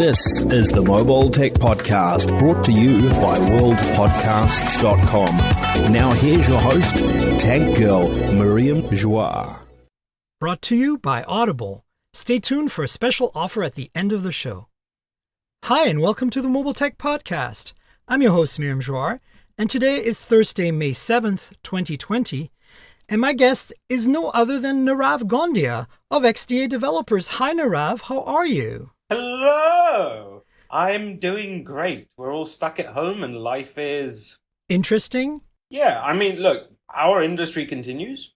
This is the Mobile Tech Podcast, brought to you by worldpodcasts.com. Now here's your host, Tech Girl, Miriam Joie. Brought to you by Audible. Stay tuned for a special offer at the end of the show. Hi, and welcome to the Mobile Tech Podcast. I'm your host, Miriam Joie, and today is Thursday, May 7th, 2020, and my guest is no other than Nirave Gondhia of XDA Developers. Hi, Nirave. How are you? Hello! I'm doing great. We're all stuck at home and life is... Interesting? Yeah, I mean, look, our industry continues.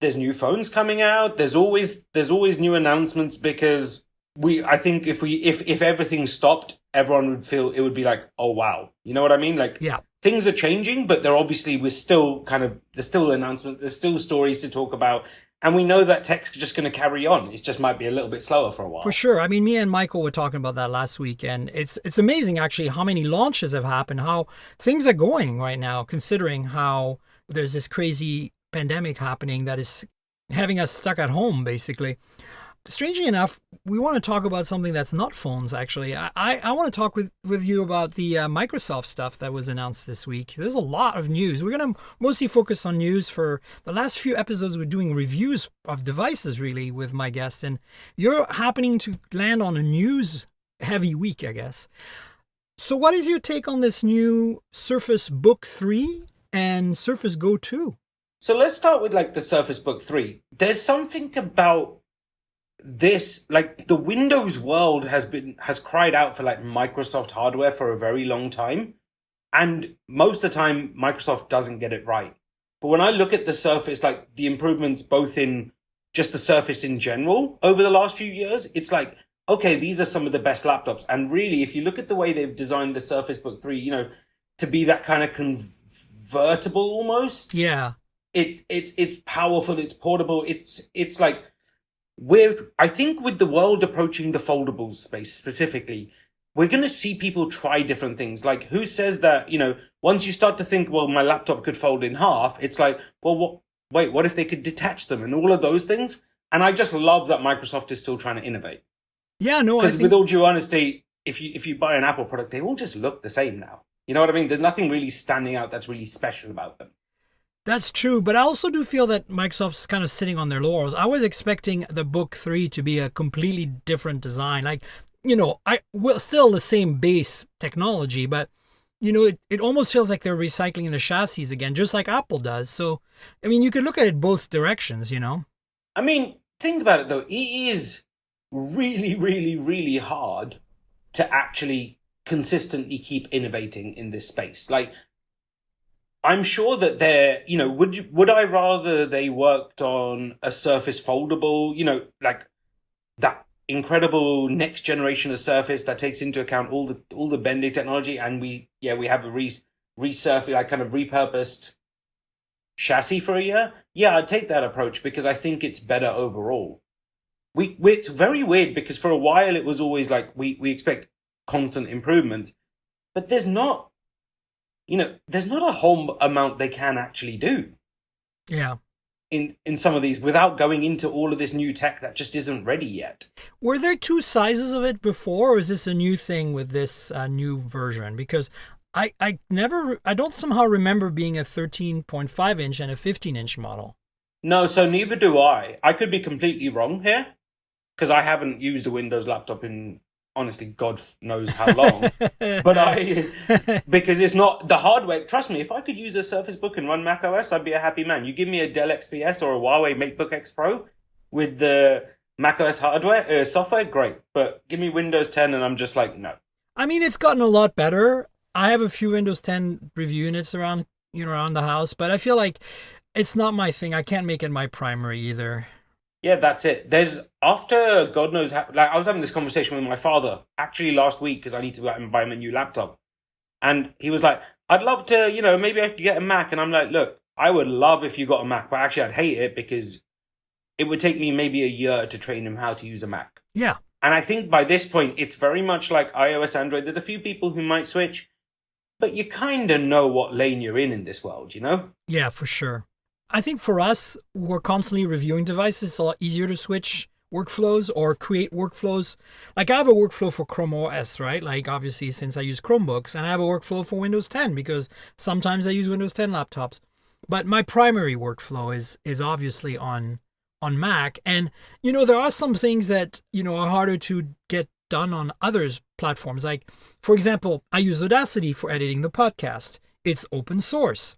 There's new phones coming out. There's always new announcements because I think if everything stopped, everyone would feel, it would be like, oh wow. You know what I mean? Like, yeah. Things are changing, but there's still announcements, there's still stories to talk about. And we know that tech's just going to carry on. It just might be a little bit slower for a while. For sure. I mean, me and Michael were talking about that last week, and it's amazing actually how many launches have happened, how things are going right now, considering how there's this crazy pandemic happening that is having us stuck at home, basically. Strangely enough, we want to talk about something that's not phones, actually. I want to talk with you about the Microsoft stuff that was announced this week. There's a lot of news. We're going to mostly focus on news. For the last few episodes, we're doing reviews of devices, really, with my guests. And you're happening to land on a news-heavy week, I guess. So what is your take on this new Surface Book 3 and Surface Go 2? So let's start with the Surface Book 3. There's something about this, the Windows world has cried out for Microsoft hardware for a very long time, and most of the time Microsoft doesn't get it right. But when I look at the Surface, the improvements both in just the Surface in general over the last few years, it's okay, these are some of the best laptops. And really, if you look at the way they've designed the Surface Book 3, to be that kind of convertible almost. Yeah. It's powerful, it's portable, it's I think with the world approaching the foldables space specifically, we're going to see people try different things. Who says that, once you start to think, well, my laptop could fold in half, it's well, what if they could detach them and all of those things? And I just love that Microsoft is still trying to innovate. Yeah, no, because with all due honesty, if you buy an Apple product, they all just look the same now. You know what I mean? There's nothing really standing out that's really special about them. That's true, but I also do feel that Microsoft's kind of sitting on their laurels. I was expecting the Book 3 to be a completely different design. Still the same base technology, but, it almost feels like they're recycling the chassis again, just like Apple does. So, I mean, you could look at it both directions, I mean, think about it, though. It is really, really, really hard to actually consistently keep innovating in this space. I'm sure that they're, would I rather they worked on a Surface Foldable, that incredible next generation of Surface that takes into account all the bending technology, and we have a resurfaced, kind of repurposed chassis for a year. Yeah, I'd take that approach because I think it's better overall. It's very weird because for a while it was always we expect constant improvement, but there's not a whole amount they can actually do. Yeah. In some of these without going into all of this new tech that just isn't ready yet. Were there two sizes of it before, or is this a new thing with this new version? Because I don't somehow remember being a 13.5 inch and a 15 inch model. No, so neither do I. I could be completely wrong here because I haven't used a Windows laptop in, honestly, God knows how long. But because it's not the hardware. Trust me, if I could use a Surface Book and run Mac OS, I'd be a happy man. You give me a Dell XPS or a Huawei MateBook X Pro with the Mac OS hardware, software, great. But give me Windows 10 and I'm just no. I mean, it's gotten a lot better. I have a few Windows 10 review units around the house, but I feel like it's not my thing. I can't make it my primary either. Yeah, that's it. There's, after God knows how, I was having this conversation with my father actually last week because I need to buy him a new laptop. And he was like, I'd love to, maybe I could get a Mac. And I'm like, look, I would love if you got a Mac, but actually I'd hate it because it would take me maybe a year to train him how to use a Mac. Yeah. And I think by this point, it's very much like iOS, Android. There's a few people who might switch, but you kind of know what lane you're in this world, Yeah, for sure. I think for us, we're constantly reviewing devices. It's a lot easier to switch workflows or create workflows. Like I have a workflow for Chrome OS, right? Like obviously since I use Chromebooks, and I have a workflow for Windows 10 because sometimes I use Windows 10 laptops. But my primary workflow is obviously on Mac. And there are some things that are harder to get done on others platforms. Like for example, I use Audacity for editing the podcast. It's open source.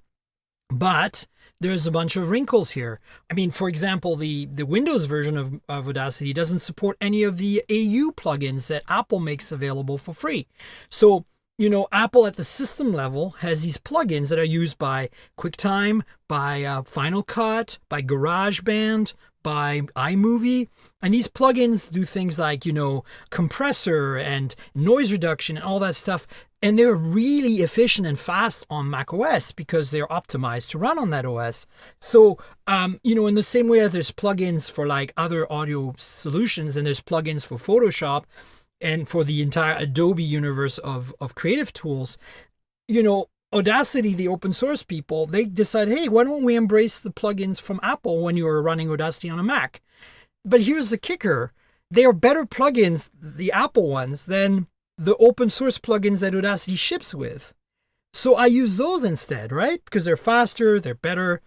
But there's a bunch of wrinkles here. I mean, for example, the Windows version of Audacity doesn't support any of the AU plugins that Apple makes available for free. So, Apple at the system level has these plugins that are used by QuickTime, by Final Cut, by GarageBand, by iMovie. And these plugins do things like, compressor and noise reduction and all that stuff. And they're really efficient and fast on macOS because they're optimized to run on that OS. So, in the same way as there's plugins for like other audio solutions and there's plugins for Photoshop and for the entire Adobe universe of creative tools, Audacity, the open source people, they decide, hey, why don't we embrace the plugins from Apple when you're running Audacity on a Mac? But here's the kicker. They are better plugins, the Apple ones, than the open source plugins that Audacity ships with. So I use those instead, right? Because they're faster, they're better.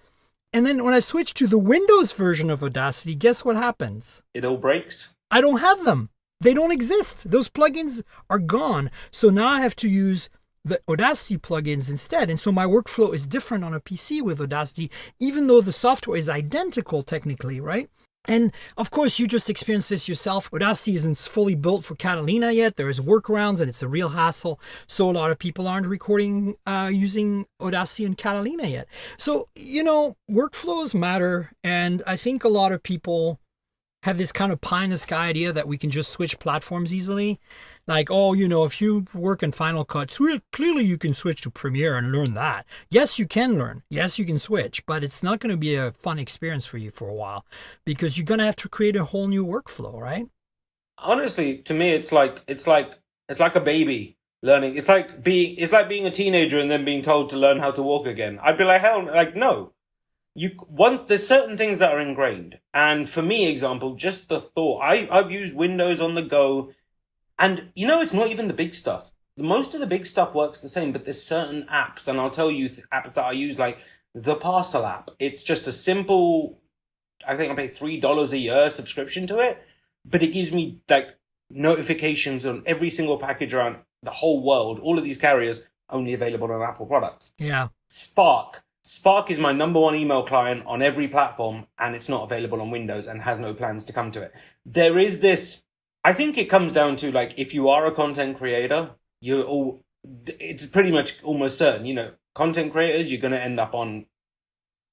And then when I switch to the Windows version of Audacity, guess what happens? It all breaks. I don't have them. They don't exist. Those plugins are gone. So now I have to use the Audacity plugins instead. And so my workflow is different on a PC with Audacity, even though the software is identical technically, right? And of course, you just experienced this yourself. Audacity isn't fully built for Catalina yet. There's workarounds and it's a real hassle. So a lot of people aren't recording using Audacity and Catalina yet. So, workflows matter. And I think a lot of people have this kind of pie in the sky idea that we can just switch platforms easily. Like, if you work in Final Cut, clearly you can switch to Premiere and learn that. Yes, you can learn. Yes, you can switch, but it's not going to be a fun experience for you for a while because you're going to have to create a whole new workflow, right? Honestly, to me, it's like a baby learning. It's like being a teenager and then being told to learn how to walk again. I'd be like, hell, like, no. There's certain things that are ingrained. And for me, example, just the thought, I've used Windows on the go, and it's not even the big stuff. Most of the big stuff works the same, but there's certain apps, and I'll tell you apps that I use, like the Parcel app. It's just a simple, I think I pay $3 a year subscription to it, but it gives me like notifications on every single package around the whole world. All of these carriers only available on Apple products. Yeah. Spark is my number one email client on every platform, and it's not available on Windows and has no plans to come to it. There is this, I think it comes down to, like, if you are a content creator, it's pretty much almost certain, content creators, you're going to end up on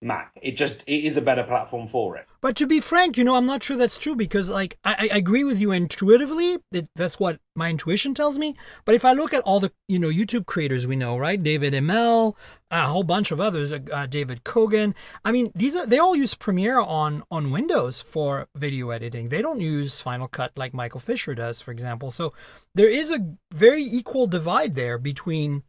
Mac. It is a better platform for it. But to be frank, I'm not sure that's true because, like, I agree with you intuitively. That's what my intuition tells me. But if I look at all the, YouTube creators we know, right? David ML, a whole bunch of others, David Kogan. I mean, they all use Premiere on Windows for video editing. They don't use Final Cut like Michael Fisher does, for example. So there is a very equal divide there between,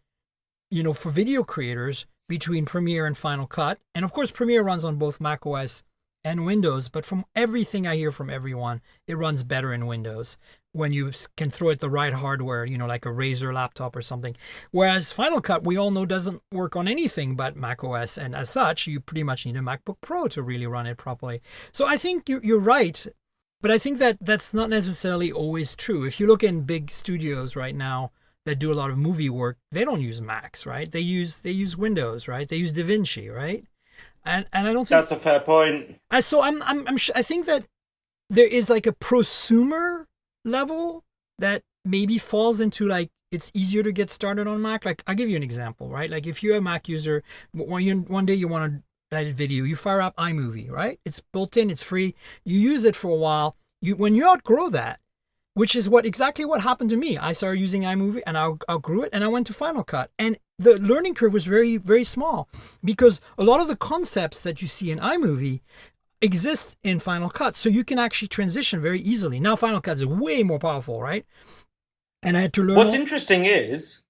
for video creators, between Premiere and Final Cut. And of course, Premiere runs on both macOS and Windows, but from everything I hear from everyone, it runs better in Windows when you can throw it the right hardware, like a Razer laptop or something. Whereas Final Cut, we all know, doesn't work on anything but macOS, and as such, you pretty much need a MacBook Pro to really run it properly. So I think you're right, but I think that that's not necessarily always true. If you look in big studios right now that do a lot of movie work, they don't use Macs, right? They use Windows, right? They use DaVinci, right? And I don't think that's a fair point. So I think that there is like a prosumer level that maybe falls into, like, it's easier to get started on Mac. Like, I'll give you an example, right? Like, if you're a Mac user, one day you want to edit video, you fire up iMovie, right? It's built in, it's free. You use it for a while. When you outgrow that, which is exactly what happened to me. I started using iMovie and I outgrew it and I went to Final Cut. And the learning curve was very, very small because a lot of the concepts that you see in iMovie exist in Final Cut. So you can actually transition very easily. Now Final Cut is way more powerful, right? And I had to learn. What's interesting is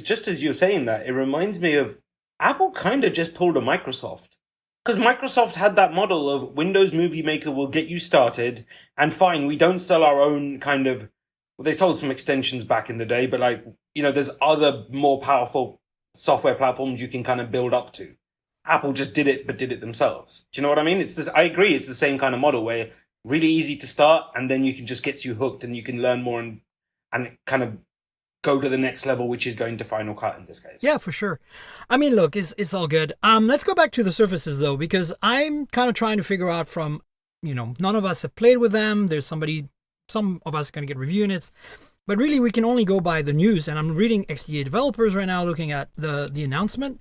just as you're saying that, it reminds me of Apple kind of just pulled a Microsoft. Because Microsoft had that model of Windows Movie Maker will get you started, and fine, we don't sell our own kind of. Well, they sold some extensions back in the day, but like, there's other more powerful software platforms you can kind of build up to. Apple just did it, but did it themselves. Do you know what I mean? It's this. I agree. It's the same kind of model where really easy to start, and then you can just get you hooked, and you can learn more and kind of go to the next level, which is going to Final Cut in this case. Yeah, for sure. I mean, look, it's all good. Let's go back to the Surfaces though, because I'm kind of trying to figure out from, none of us have played with them. There's some of us going to get review units, but really we can only go by the news. And I'm reading XDA developers right now, looking at the announcement,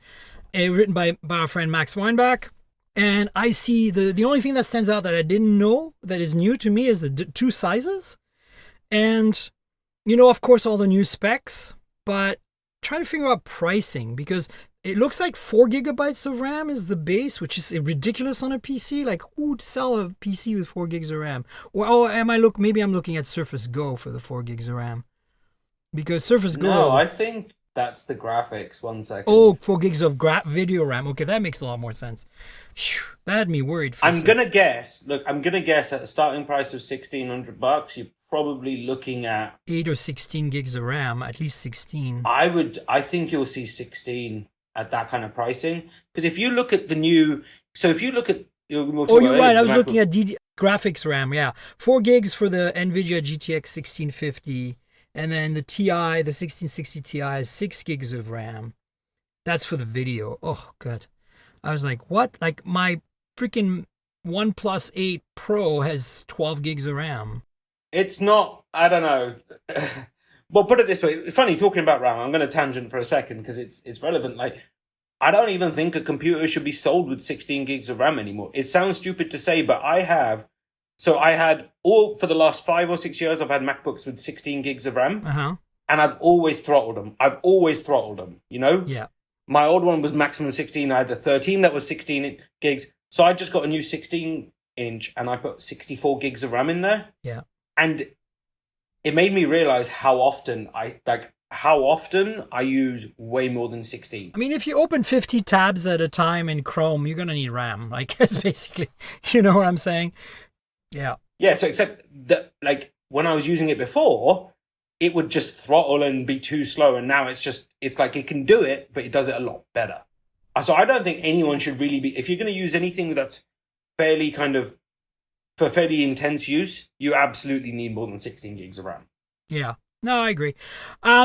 written by our friend Max Weinbach. And I see the only thing that stands out that I didn't know that is new to me is the two sizes. And of course, all the new specs, but trying to figure out pricing, because it looks like 4 gigabytes of RAM is the base, which is ridiculous on a PC. Like, who would sell a PC with 4 gigs of RAM? Maybe I'm looking at Surface Go for the 4 gigs of RAM. Because Surface Go... No, I think that's the graphics. 1 second. Oh, 4 gigs of video RAM. Okay, that makes a lot more sense. Phew, that had me worried. I'm going to guess at a starting price of $1,600, you're probably looking at 8 or 16 gigs of RAM, at least 16. I think you'll see 16 at that kind of pricing. Because if you look at the new, you're right. I was looking at graphics RAM. Yeah, 4 gigs for the NVIDIA GTX 1650, and then the TI, the 1660 Ti, is 6 gigs of RAM. That's for the video. Oh, good. I was like, what? Like my freaking OnePlus 8 Pro has 12 gigs of RAM. It's not, I don't know. Well, put it this way. Funny, talking about RAM, I'm going to tangent for a second because it's relevant. Like, I don't even think a computer should be sold with 16 gigs of RAM anymore. It sounds stupid to say, but I had for the last 5 or 6 years, I've had MacBooks with 16 gigs of RAM. Uh-huh. And I've always throttled them. Yeah. My old one was maximum 16. I had the 13 that was 16 gigs. So I just got a new 16-inch and I put 64 gigs of RAM in there. Yeah. And it made me realize how often I use way more than 16. I mean, if you open 50 tabs at a time in Chrome, you're going to need RAM. Like, that's basically, you know what I'm saying? Yeah. Yeah, so except that, like, when I was using it before, it would just throttle and be too slow. And now it's like it can do it, but it does it a lot better. So I don't think anyone should really be, if you're going to use anything that's fairly for fairly intense use, you absolutely need more than 16 gigs of RAM. Yeah. No, I agree.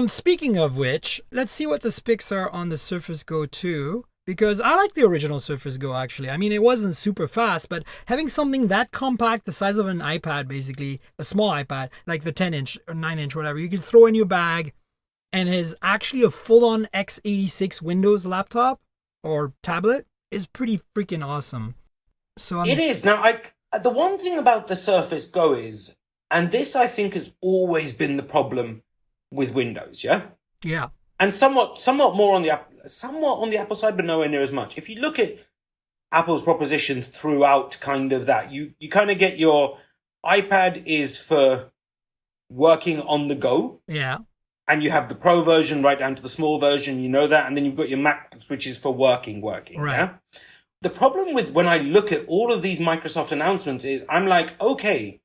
Speaking of which, let's see what the specs are on the Surface Go 2, because I like the original Surface Go, actually. I mean, it wasn't super fast, but having something that compact, the size of an iPad, basically, a small iPad, like the 10-inch or 9-inch, whatever, you can throw in your bag, and is actually a full-on x86 Windows laptop or tablet, is pretty freaking awesome. So it is. Now, the one thing about the Surface Go is, and this I think has always been the problem with Windows, yeah? Yeah. And somewhat more on the Apple side, but nowhere near as much. If you look at Apple's proposition throughout kind of that, you kind of get your iPad is for working on the go. Yeah. And you have the Pro version right down to the small version, you know that, and then you've got your MacBooks, which is for working, right. Yeah? The problem with when I look at all of these Microsoft announcements is I'm like, okay,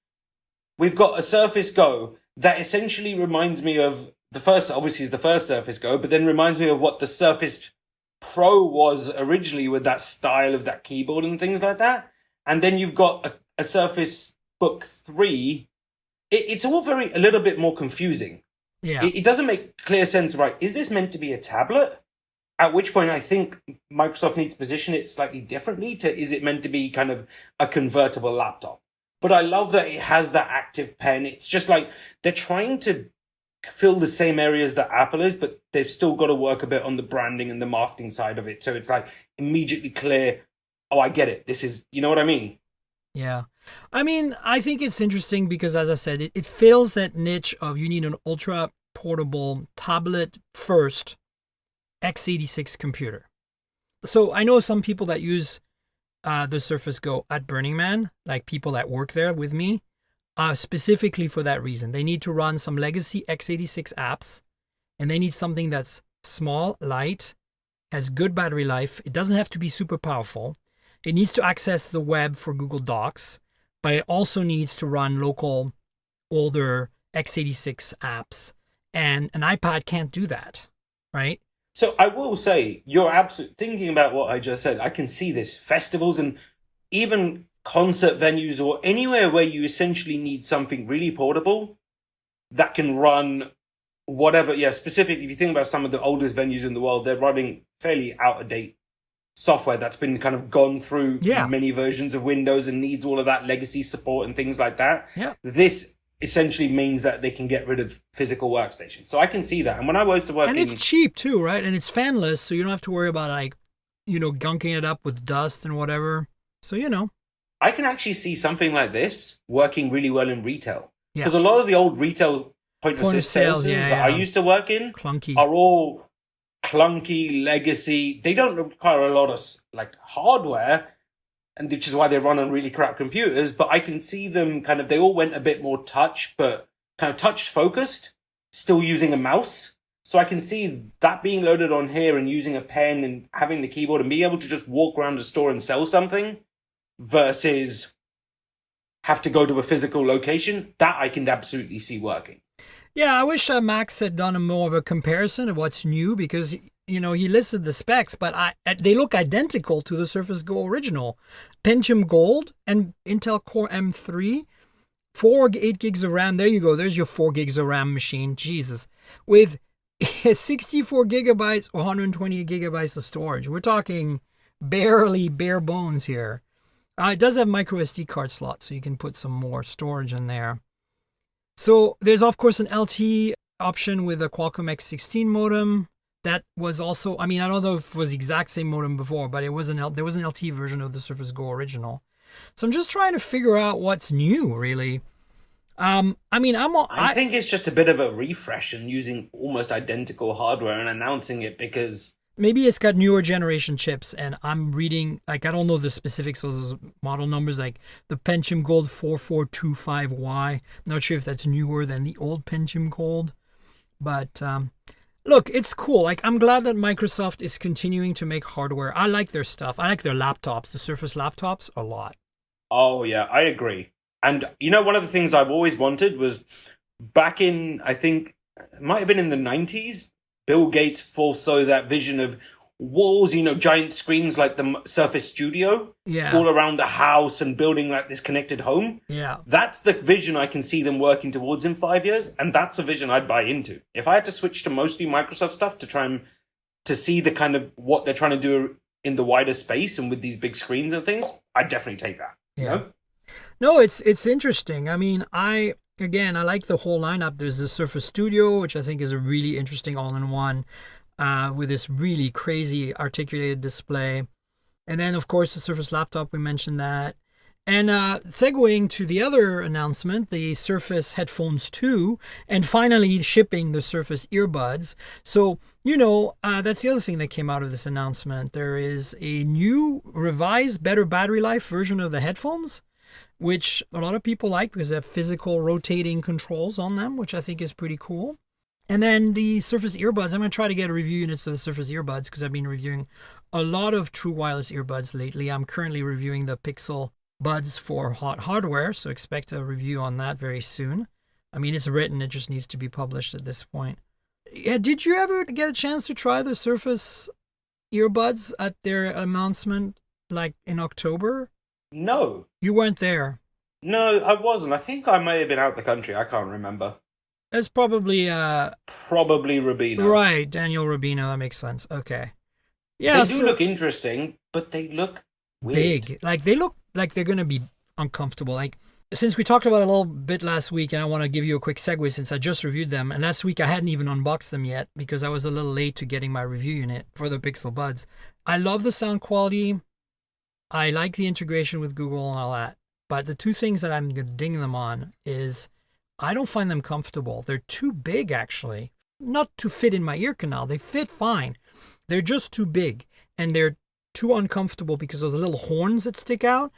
we've got a Surface Go that essentially reminds me of the first Surface Go, but then reminds me of what the Surface Pro was originally with that style of that keyboard and things like that. And then you've got a Surface Book 3. It's all a little bit more confusing. Yeah. It doesn't make clear sense, right? Is this meant to be a tablet? At which point I think Microsoft needs to position it slightly differently is it meant to be kind of a convertible laptop? But I love that it has that active pen. It's just like they're trying to fill the same areas that Apple is, but they've still got to work a bit on the branding and the marketing side of it. So it's like immediately clear, oh, I get it. This is, you know what I mean? Yeah. I mean, I think it's interesting because, as I said, it fills that niche of you need an ultra portable tablet first x86 computer. So I know some people that use the Surface Go at Burning Man, like people that work there with me, specifically for that reason. They need to run some legacy x86 apps, and they need something that's small, light, has good battery life. It doesn't have to be super powerful. It needs to access the web for Google Docs, but it also needs to run local, older x86 apps. And an iPad can't do that, right? So I will say, you're absolutely thinking about what I just said. I can see this. Festivals and even concert venues or anywhere where you essentially need something really portable that can run whatever. Yeah, specifically, if you think about some of the oldest venues in the world, they're running fairly out-of-date software that's been kind of gone through many versions of Windows and needs all of that legacy support and things like that. Yeah. This essentially means that they can get rid of physical workstations. So I can see that. And when I was to work and it's cheap too, right? And it's fanless, so you don't have to worry about gunking it up with dust and whatever. So, I can actually see something like this working really well in retail. Yeah. Because a lot of the old retail point-of-sale sales that I used to work in are all clunky, legacy. They don't require a lot of hardware, and which is why they run on really crap computers. But I can see them they all went a bit more touch, but kind of touch focused, still using a mouse. So I can see that being loaded on here and using a pen and having the keyboard and being able to just walk around the store and sell something versus have to go to a physical location. That I can absolutely see working. Yeah, I wish Max had done more of a comparison of what's new because, he listed the specs, but they look identical to the Surface Go original. Pentium Gold and Intel Core M3, 8 gigs of RAM. There you go. There's your 4 gigs of RAM machine. Jesus. With 64 gigabytes or 128 gigabytes of storage. We're talking barely bare bones here. It does have micro SD card slots, so you can put some more storage in there. So there's, of course, an LTE option with a Qualcomm X16 modem. That was also, I don't know if it was the exact same modem before, but there was an LTE version of the Surface Go original. So I'm just trying to figure out what's new, really. I think it's just a bit of a refresh and using almost identical hardware and announcing it because maybe it's got newer generation chips, and I'm reading, I don't know the specifics of those model numbers, like the Pentium Gold 4425Y. I'm not sure if that's newer than the old Pentium Gold. But look, it's cool. I'm glad that Microsoft is continuing to make hardware. I like their stuff. I like their laptops, the Surface laptops, a lot. Oh, yeah, I agree. And, one of the things I've always wanted was back in, I think, it might have been in the 90s, Bill Gates foresaw that vision of walls, giant screens like the Surface Studio all around the house and building this connected home. Yeah. That's the vision I can see them working towards in 5 years. And that's a vision I'd buy into. If I had to switch to mostly Microsoft stuff to try and to see the kind of what they're trying to do in the wider space and with these big screens and things, I'd definitely take that. Yeah. No, it's interesting. I like the whole lineup. There's the Surface Studio, which I think is a really interesting all-in-one with this really crazy articulated display. And then, of course, the Surface Laptop, we mentioned that. And segueing to the other announcement, the Surface Headphones 2, and finally shipping the Surface Earbuds. So, that's the other thing that came out of this announcement. There is a new, revised, better battery life version of the headphones, which a lot of people like because they have physical rotating controls on them, which I think is pretty cool. And then the Surface Earbuds, I'm going to try to get a review units of the Surface Earbuds because I've been reviewing a lot of true wireless earbuds lately. I'm currently reviewing the Pixel Buds for Hot Hardware, so expect a review on that very soon. It's written, it just needs to be published at this point. Yeah, did you ever get a chance to try the Surface Earbuds at their announcement, in October? No. You weren't there? No, I wasn't. I think I may have been out the country. I can't remember. It's probably... Probably Rubino. Right, Daniel Rubino. That makes sense. Okay. Yeah, they do look interesting, but they look weird. Big. They look like they're going to be uncomfortable. Since we talked about it a little bit last week, and I want to give you a quick segue since I just reviewed them, and last week I hadn't even unboxed them yet because I was a little late to getting my review unit for the Pixel Buds. I love the sound quality. I like the integration with Google and all that. But the two things that I'm going to ding them on is I don't find them comfortable. They're too big, actually. Not to fit in my ear canal. They fit fine. They're just too big. And they're too uncomfortable because of those little horns that stick out.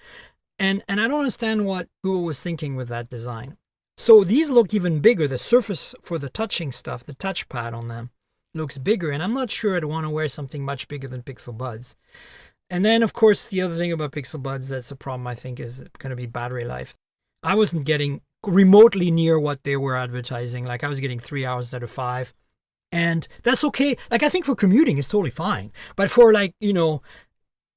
And I don't understand what Google was thinking with that design. So these look even bigger. The surface for the touching stuff, the touchpad on them, looks bigger. And I'm not sure I'd want to wear something much bigger than Pixel Buds. And then, of course, the other thing about Pixel Buds that's a problem, I think, is going to be battery life. I wasn't getting remotely near what they were advertising. Like, I was getting 3 hours instead of 5. And that's okay. Like, I think for commuting, it's totally fine. But for, like,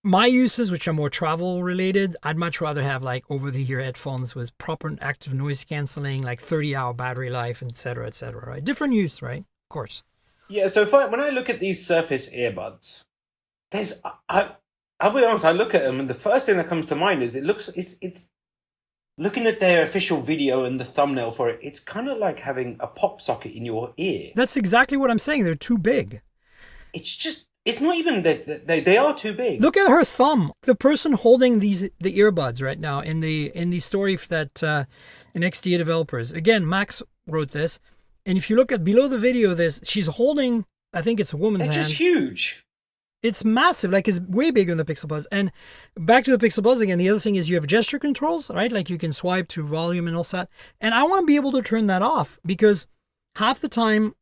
my uses, which are more travel related, I'd much rather have, like, over-the-ear headphones with proper active noise canceling, like 30-hour battery life, et cetera, right? Different use, right? Of course. Yeah, so when I look at these Surface earbuds, I'll be honest, I look at them and the first thing that comes to mind is it's looking at their official video and the thumbnail for it, it's kind of like having a pop socket in your ear. That's exactly what I'm saying. They're too big. It's not even that they are too big. Look at her thumb. The person holding the earbuds right now in the story that in XDA developers. Again, Max wrote this. And if you look at below the video, she's holding, I think it's a woman's hand. They're just huge. It's massive, like it's way bigger than the Pixel Buds. And back to the Pixel Buds again, the other thing is you have gesture controls, right? Like you can swipe to volume and all that. And I want to be able to turn that off because half the time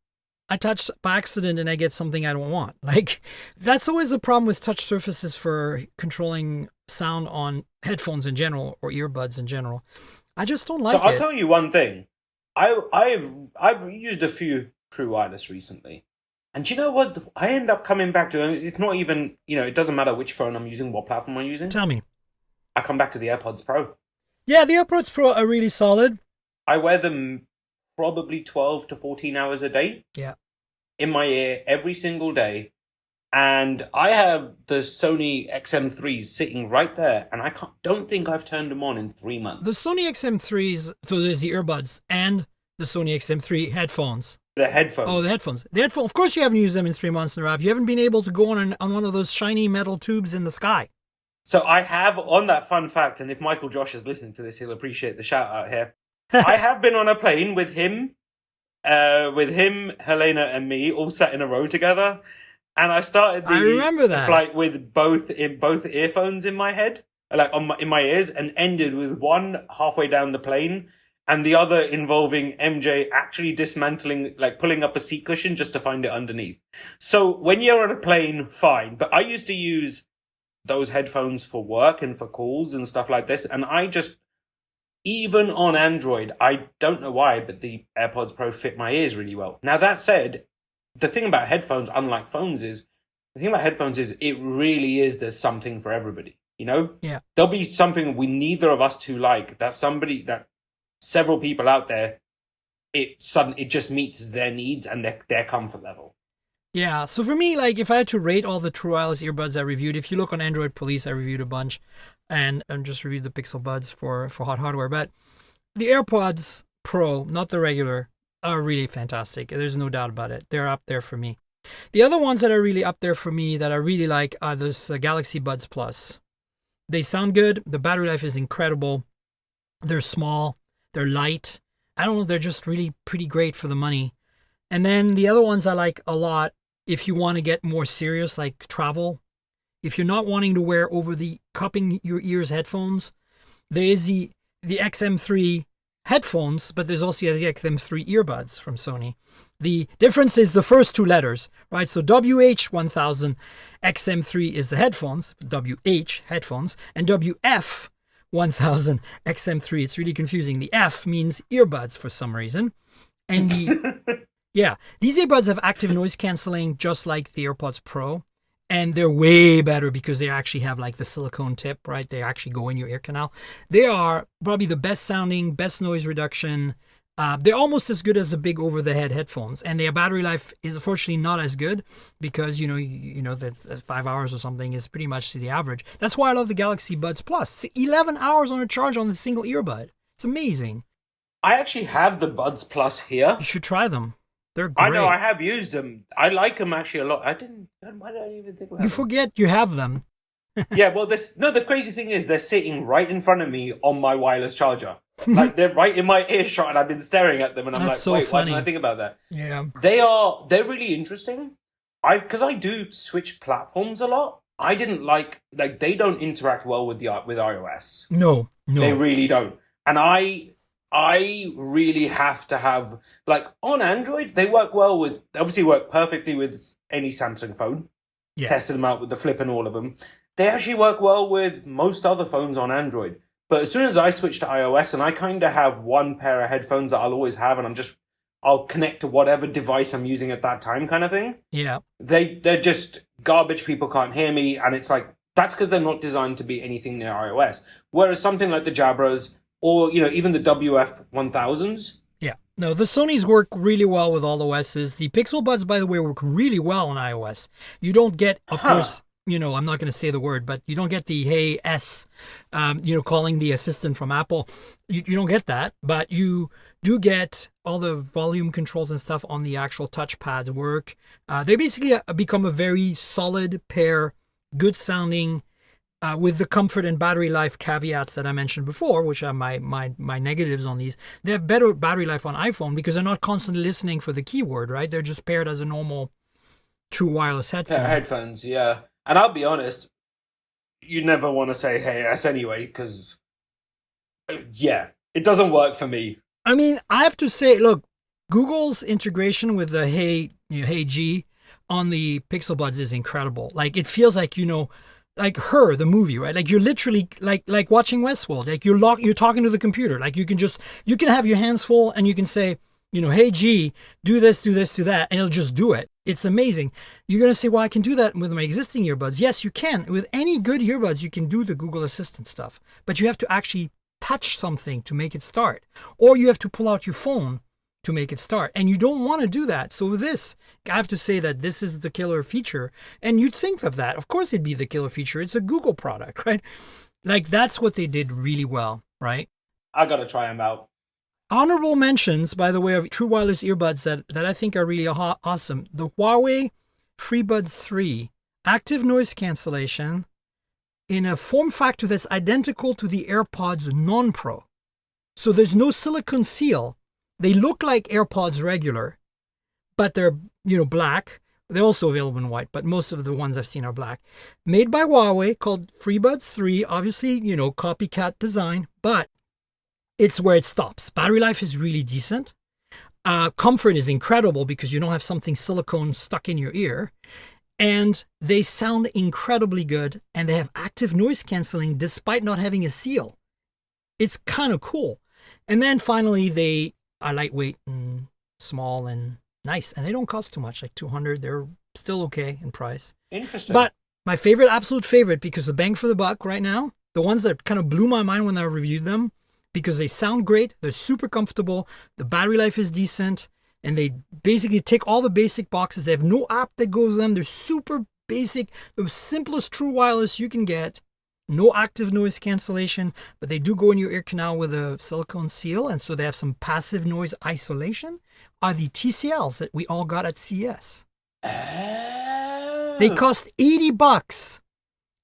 I touch by accident and I get something I don't want. Like that's always the problem with touch surfaces for controlling sound on headphones in general or earbuds in general. I just don't like it. So I'll tell you one thing. I've used a few True Wireless recently. And you know what? I end up coming back to it. It's not even, it doesn't matter which phone I'm using, what platform I'm using. Tell me. I come back to the AirPods Pro. Yeah, the AirPods Pro are really solid. I wear them probably 12 to 14 hours a day. Yeah. In my ear every single day. And I have the Sony XM3s sitting right there. And I don't think I've turned them on in 3 months. The Sony XM3s, so there's the earbuds and the Sony XM3 headphones. The headphones. Oh, the headphones. The headphones. Of course you haven't used them in 3 months, Nirave. You haven't been able to go on one of those shiny metal tubes in the sky. So I have, on that fun fact, and if Michael Josh is listening to this, he'll appreciate the shout out here. I have been on a plane with him, Helena, and me, all sat in a row together. And I started the flight with both earphones in my head, like in my ears, and ended with one halfway down the plane. And the other involving MJ actually dismantling, like pulling up a seat cushion just to find it underneath. So when you're on a plane, fine. But I used to use those headphones for work and for calls and stuff like this. And even on Android, I don't know why, but the AirPods Pro fit my ears really well. Now that said, the thing about headphones, unlike phones, is it really is there's something for everybody. Yeah. There'll be something we neither of us two like. That several people out there, it just meets their needs and their comfort level. Yeah, so for me, like if I had to rate all the True Wireless earbuds I reviewed, if you look on Android Police, I reviewed a bunch, and just reviewed the Pixel Buds for Hot Hardware. But the AirPods Pro, not the regular, are really fantastic. There's no doubt about it. They're up there for me. The other ones that are really up there for me that I really like are those Galaxy Buds Plus. They sound good. The battery life is incredible. They're small. They're light. I don't know. They're just really pretty great for the money. And then the other ones I like a lot if you want to get more serious, like travel. If you're not wanting to wear over the cupping your ears headphones, there is the XM3 headphones, but there's also the XM3 earbuds from Sony. The difference is the first two letters, right? So WH1000 XM3 is the headphones, WH headphones, and WF 1000 XM3. It's really confusing. The F means earbuds for some reason. And yeah, these earbuds have active noise canceling just like the AirPods Pro. And they're way better because they actually have like the silicone tip, right? They actually go in your ear canal. They are probably the best sounding, best noise reduction. They're almost as good as the big over-the-head headphones. And their battery life is unfortunately not as good because, that 5 hours or something is pretty much the average. That's why I love the Galaxy Buds Plus. It's 11 hours on a charge on a single earbud. It's amazing. I actually have the Buds Plus here. You should try them. They're great. I know, I have used them. I like them actually a lot. Why didn't I even think about You forget you have them. Yeah, well, the crazy thing is they're sitting right in front of me on my wireless charger. Like, they're right in my earshot, and I've been staring at them, and I'm That's like, so funny. why didn't I think about that? Yeah. They're really interesting. Because I do switch platforms a lot. I didn't like they don't interact well with iOS. No. They really don't. And I really have to have, like, on Android, they work perfectly with any Samsung phone. Yeah. Tested them out with the Flip and all of them. they actually work well with most other phones on Android. But as soon as I switch to iOS, and I kind of have one pair of headphones that I'll always have, and I'll connect to whatever device I'm using at that time kind of thing. Yeah. They're just garbage. People can't hear me. And it's like, that's because they're not designed to be anything near iOS. Whereas something like the Jabras or, even the WF-1000s. Yeah. No, the Sonys work really well with all OSs. The Pixel Buds, by the way, work really well on iOS. You don't get, of course, I'm not going to say the word, but you don't get the Hey S, calling the assistant from Apple. You don't get that, but you do get all the volume controls and stuff on the actual touchpads work. They basically become a very solid pair, good sounding, with the comfort and battery life caveats that I mentioned before, which are my negatives on these. They have better battery life on iPhone because they're not constantly listening for the keyword, right? They're just paired as a normal true wireless headphone. Headphones, yeah. And I'll be honest, you never want to say Hey S anyway, because, it doesn't work for me. I mean, I have to say, look, Google's integration with the Hey G on the Pixel Buds is incredible. Like, it feels like, like Her, the movie, right? Like, you're literally like watching Westworld. Like, you're talking to the computer. Like, you can have your hands full and you can say, Hey G, do this, do that, and it'll just do it. It's amazing. You're going to say, well, I can do that with my existing earbuds. Yes, you can. With any good earbuds, you can do the Google Assistant stuff. But you have to actually touch something to make it start. Or you have to pull out your phone to make it start. And you don't want to do that. So with this, I have to say that this is the killer feature. And you'd think of that. Of course it'd be the killer feature. It's a Google product, right? Like, that's what they did really well, right? I got to try them out. Honorable mentions, by the way, of true wireless earbuds that I think are really awesome. The Huawei FreeBuds 3, active noise cancellation in a form factor that's identical to the AirPods Non-Pro. So there's no silicone seal. They look like AirPods regular, but they're, black. They're also available in white, but most of the ones I've seen are black. Made by Huawei, called FreeBuds 3. Obviously, copycat design, but it's where it stops. Battery life is really decent. Comfort is incredible because you don't have something silicone stuck in your ear. And they sound incredibly good. And they have active noise canceling despite not having a seal. It's kind of cool. And then finally, they are lightweight and small and nice. And they don't cost too much, like $200. They're still okay in price. Interesting. But my absolute favorite, because the bang for the buck right now, the ones that kind of blew my mind when I reviewed them, because they sound great, they're super comfortable, the battery life is decent, and they basically tick all the basic boxes. They have no app that goes with them. They're super basic, the simplest true wireless you can get. No active noise cancellation, but they do go in your ear canal with a silicone seal, and so they have some passive noise isolation, are the TCLs that we all got at CES. Oh. They cost $80.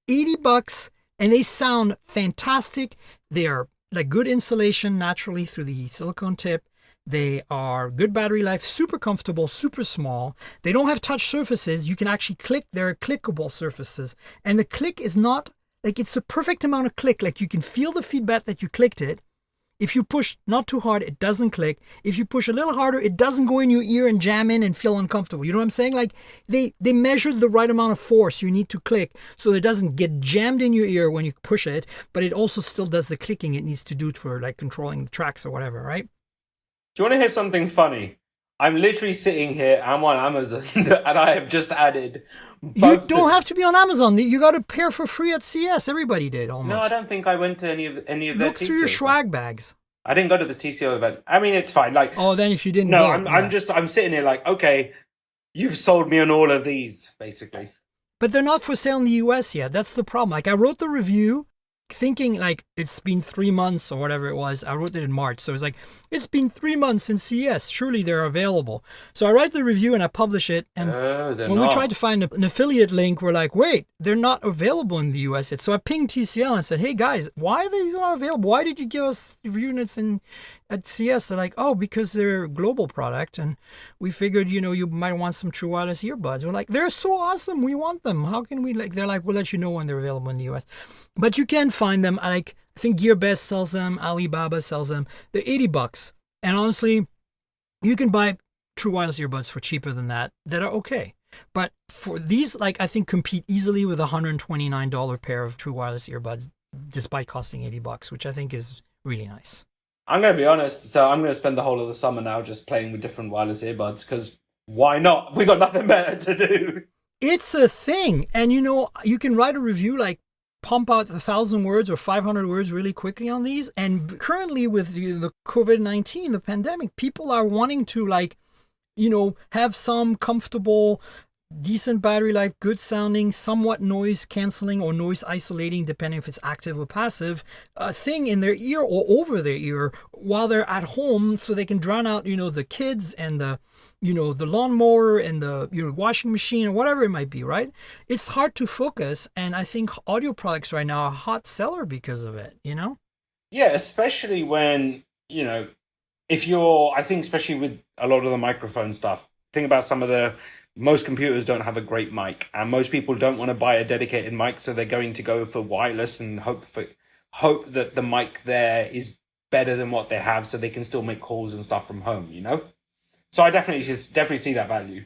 $80, and they sound fantastic. They are like good insulation naturally through the silicone tip. They are good battery life, super comfortable, super small. They don't have touch surfaces. You can actually click. They're clickable surfaces. And the click is not, like, it's the perfect amount of click. Like, you can feel the feedback that you clicked it. If you push not too hard, it doesn't click. If you push a little harder, it doesn't go in your ear and jam in and feel uncomfortable. You know what I'm saying? Like, they measured the right amount of force you need to click so it doesn't get jammed in your ear when you push it, but it also still does the clicking it needs to do for, like, controlling the tracks or whatever, right? Do you want to hear something funny? I'm literally sitting here, I'm on Amazon, and I have just added... You don't have to be on Amazon. You got a pair for free at CS. Everybody did, almost. No, I don't think I went to any of their TCO. Look through your swag bags. I didn't go to the TCO event. I mean, it's fine. Like, oh, then if you didn't No, go, I'm sitting here like, okay, you've sold me on all of these, basically. But they're not for sale in the US yet. That's the problem. Like, I wrote the review thinking, like, it's been 3 months or whatever it was. I wrote it in March. So it's like, it's been 3 months since CES. Surely they're available. So I write the review and I publish it. And when we tried to find an affiliate link, we're like, wait, they're not available in the US yet. So I pinged TCL and said, hey guys, why are these not available? Why did you give us units at CES? They're like, oh, because they're a global product. And we figured, you might want some true wireless earbuds. We're like, they're so awesome. We want them. How can we, they're like, we'll let you know when they're available in the US. But you can find them. Like, I think GearBest sells them. Alibaba sells them. They're $80. And honestly, you can buy true wireless earbuds for cheaper than that are okay. But for these, like, I think compete easily with a $129 pair of true wireless earbuds, despite costing $80, which I think is really nice. I'm going to be honest, so I'm going to spend the whole of the summer now just playing with different wireless earbuds, because why not? We got nothing better to do. It's a thing. And you can write a review, like pump out 1,000 words or 500 words really quickly on these. And currently with the COVID-19, the pandemic, people are wanting to, like, have some comfortable, decent battery life, good sounding, somewhat noise canceling or noise isolating, depending if it's active or passive, thing in their ear or over their ear while they're at home, so they can drown out, the kids and the lawnmower and the washing machine or whatever it might be, right? It's hard to focus, and I think audio products right now are a hot seller because of it, Yeah, especially when, I think especially with a lot of the microphone stuff, think about most computers don't have a great mic, and most people don't want to buy a dedicated mic, so they're going to go for wireless and hope that the mic there is better than what they have, so they can still make calls and stuff from home, So I definitely see that value.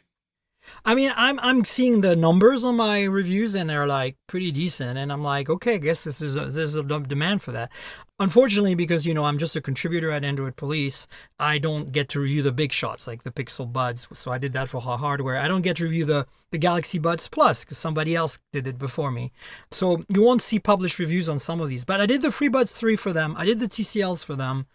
I mean, I'm seeing the numbers on my reviews, and they're like pretty decent, and I'm like, okay, I guess there's a demand for that. Unfortunately, because I'm just a contributor at Android Police, I don't get to review the big shots like the Pixel Buds. So I did that for hardware. I don't get to review the Galaxy Buds Plus because somebody else did it before me. So you won't see published reviews on some of these. But I did the FreeBuds 3 for them. I did the TCLs for them,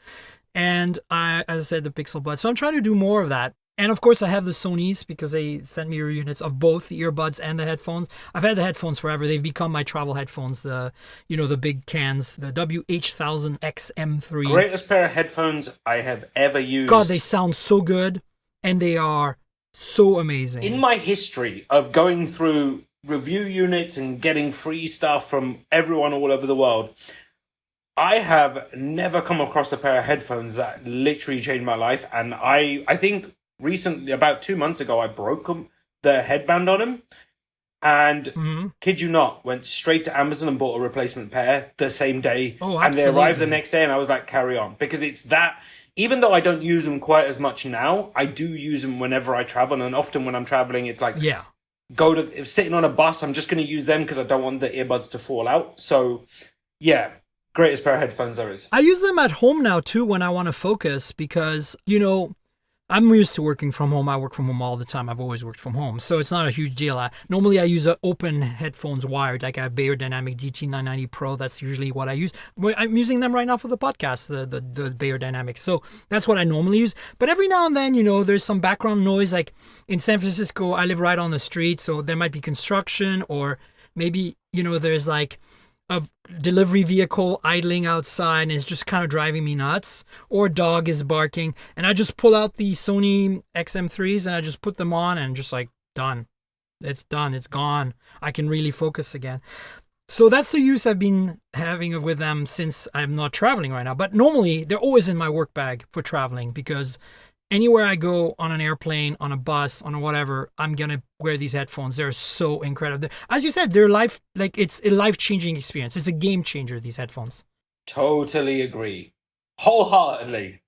and as I said, the Pixel Buds. So I'm trying to do more of that. And of course, I have the Sonys because they sent me units of both the earbuds and the headphones. I've had the headphones forever. They've become my travel headphones. The big cans, the WH-1000 XM3. Greatest pair of headphones I have ever used. God, they sound so good, and they are so amazing. In my history of going through review units and getting free stuff from everyone all over the world, I have never come across a pair of headphones that literally changed my life. And I think recently, about 2 months ago, I broke the headband on them, and kid you not, went straight to Amazon and bought a replacement pair the same day. Oh, and they absolutely. arrived the next day, and I was like, carry on, because it's that. Even though I don't use them quite as much now, I do use them whenever I travel, and often when I'm traveling, it's like, if sitting on a bus, I'm just going to use them because I don't want the earbuds to fall out. So, yeah, greatest pair of headphones there is. I use them at home now too when I want to focus because I'm used to working from home. I work from home all the time. I've always worked from home. So it's not a huge deal. Normally I use open headphones wired, like I have Beyerdynamic DT990 Pro. That's usually what I use. I'm using them right now for the podcast, the Beyerdynamic. So that's what I normally use. But every now and then, there's some background noise. Like in San Francisco, I live right on the street. So there might be construction, or maybe, there's like a delivery vehicle idling outside and it's just kind of driving me nuts, or a dog is barking, and I just pull out the Sony XM3s and I just put them on and just like, done. It's done. It's gone. I can really focus again. So that's the use I've been having with them since I'm not traveling right now. But normally they're always in my work bag for traveling, because anywhere I go, on an airplane, on a bus, on a whatever, I'm going to wear these headphones. They're so incredible. As you said, it's a life-changing experience. It's a game changer, these headphones. Totally agree. Wholeheartedly.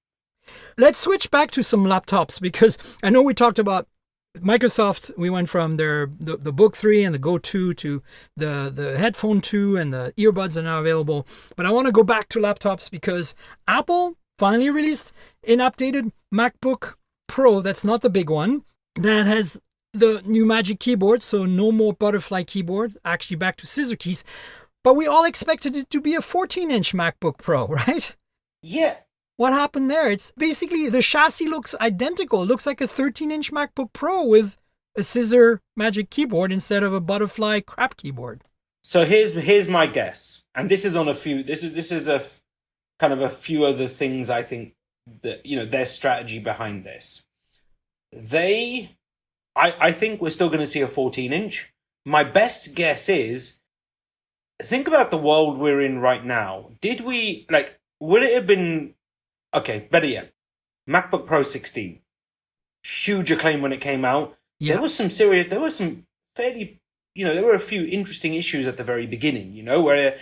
Let's switch back to some laptops, because I know we talked about Microsoft. We went from the Book 3 and the Go 2 to the Headphone 2, and the earbuds are now available. But I want to go back to laptops because Apple finally released an updated MacBook Pro. That's not the big one. That has the new Magic Keyboard, so no more butterfly keyboard, actually back to scissor keys. But we all expected it to be a 14-inch MacBook Pro, right? Yeah. What happened there? It's basically, the chassis looks identical. It looks like a 13-inch MacBook Pro with a scissor Magic Keyboard instead of a butterfly crap keyboard. So here's my guess, and this is on a few. This is a kind of a few other things I think that, their strategy behind this. I think we're still going to see a 14-inch. My best guess is, think about the world we're in right now. Would it have been, okay, better yet, MacBook Pro 16. Huge acclaim when it came out. Yeah. There were some fairly, there were a few interesting issues at the very beginning, where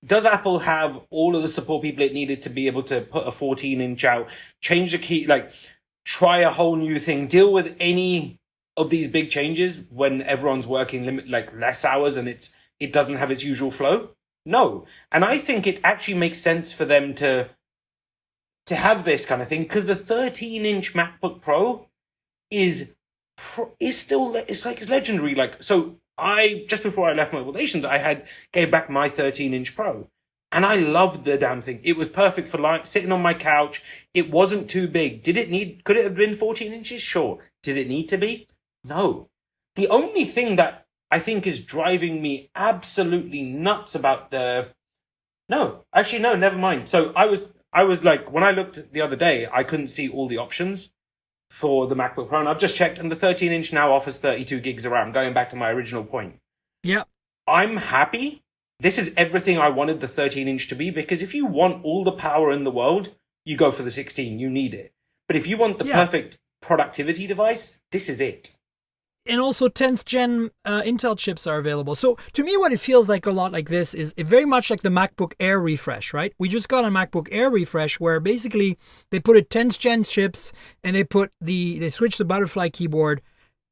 does Apple have all of the support people it needed to be able to put a 14-inch out, change the key, try a whole new thing, deal with any of these big changes when everyone's working less hours and it doesn't have its usual flow? No. And I think it actually makes sense for them to have this kind of thing, because the 13-inch MacBook Pro is still, it's legendary. Like, so I, just before I left Mobile Nations, I gave back my 13-inch Pro. And I loved the damn thing. It was perfect for sitting on my couch. It wasn't too big. Could it have been 14 inches? Sure. Did it need to be? No. The only thing that I think is driving me absolutely nuts about no, never mind. So I was like, when I looked the other day, I couldn't see all the options for the MacBook Pro. And I've just checked, and the 13-inch now offers 32 gigs of RAM, going back to my original point. Yeah. I'm happy. This is everything I wanted the 13-inch to be, because if you want all the power in the world, you go for the 16. You need it. But if you want the perfect productivity device, this is it. And also 10th gen Intel chips are available. So to me, what it feels like a lot like this is very much like the MacBook Air refresh, right? We just got a MacBook Air refresh where basically they put a 10th gen chips and they switched the butterfly keyboard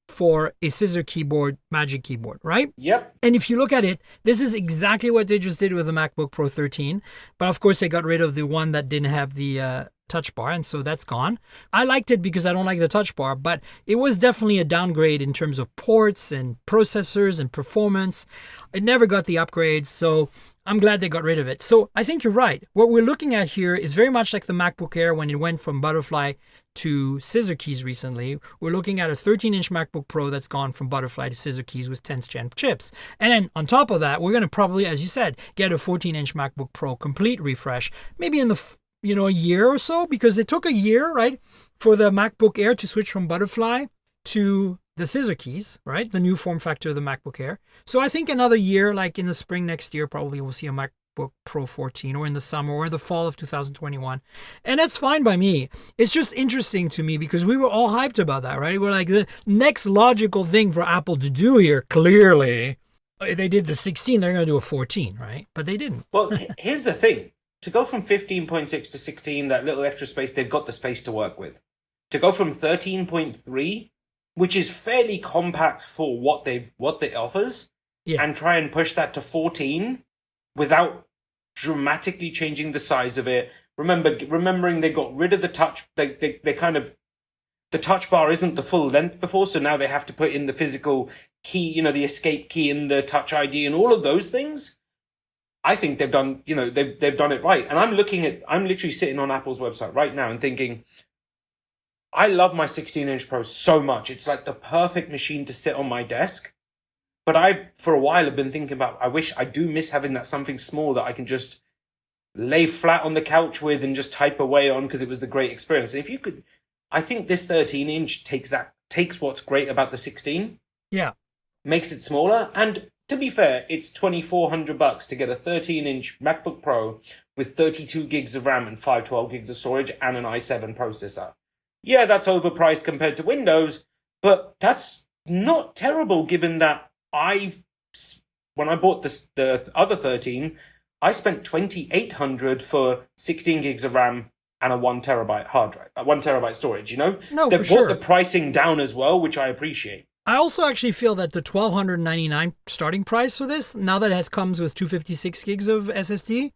for a scissor keyboard, magic keyboard, right? Yep. And if you look at it, this is exactly what they just did with the MacBook Pro 13. But of course, they got rid of the one that didn't have the touch bar, and so that's gone. I liked it because I don't like the touch bar, but it was definitely a downgrade in terms of ports and processors and performance. It never got the upgrades, so I'm glad they got rid of it. So I think you're right. What we're looking at here is very much like the MacBook Air when it went from butterfly to scissor keys recently. We're looking at a 13-inch MacBook Pro that's gone from butterfly to scissor keys with 10th gen chips. And then on top of that, we're going to probably, as you said, get a 14-inch MacBook Pro complete refresh, maybe in the a year or so, because it took a year, right, for the MacBook Air to switch from butterfly to the scissor keys, right, the new form factor of the MacBook Air. So I think another year, like in the spring next year, probably we'll see a MacBook Pro 14, or in the summer or in the fall of 2021. And that's fine by me. It's just interesting to me because we were all hyped about that, right? We're like, the next logical thing for Apple to do here, clearly, if they did the 16, they're going to do a 14, right? But they didn't. Well, here's the thing. To go from 15.6 to 16, that little extra space, they've got the space to work with. To go from 13.3, which is fairly compact for what it offers, and try and push that to 14 without dramatically changing the size of it. Remembering they got rid of the touch. They kind of, the touch bar isn't the full length before, so now they have to put in the physical key, the escape key and the Touch ID and all of those things. I think they've done, they've done it right. And I'm literally sitting on Apple's website right now and thinking, I love my 16-inch Pro so much. It's like the perfect machine to sit on my desk. But I, for a while, have been thinking about, I do miss having that something small that I can just lay flat on the couch with and just type away on, because it was the great experience. And if you could, I think this 13-inch takes what's great about the 16. Yeah. Makes it smaller. And to be fair, it's $2,400 to get a 13-inch MacBook Pro with 32 gigs of RAM and 512 gigs of storage and an i7 processor. Yeah, that's overpriced compared to Windows, but that's not terrible given that when I bought the other 13, I spent $2,800 for 16 gigs of RAM and a 1 terabyte hard drive, 1 terabyte storage, No, they for brought sure. the pricing down as well, which I appreciate. I also actually feel that the $1,299 starting price for this, now that it comes with 256 gigs of SSD,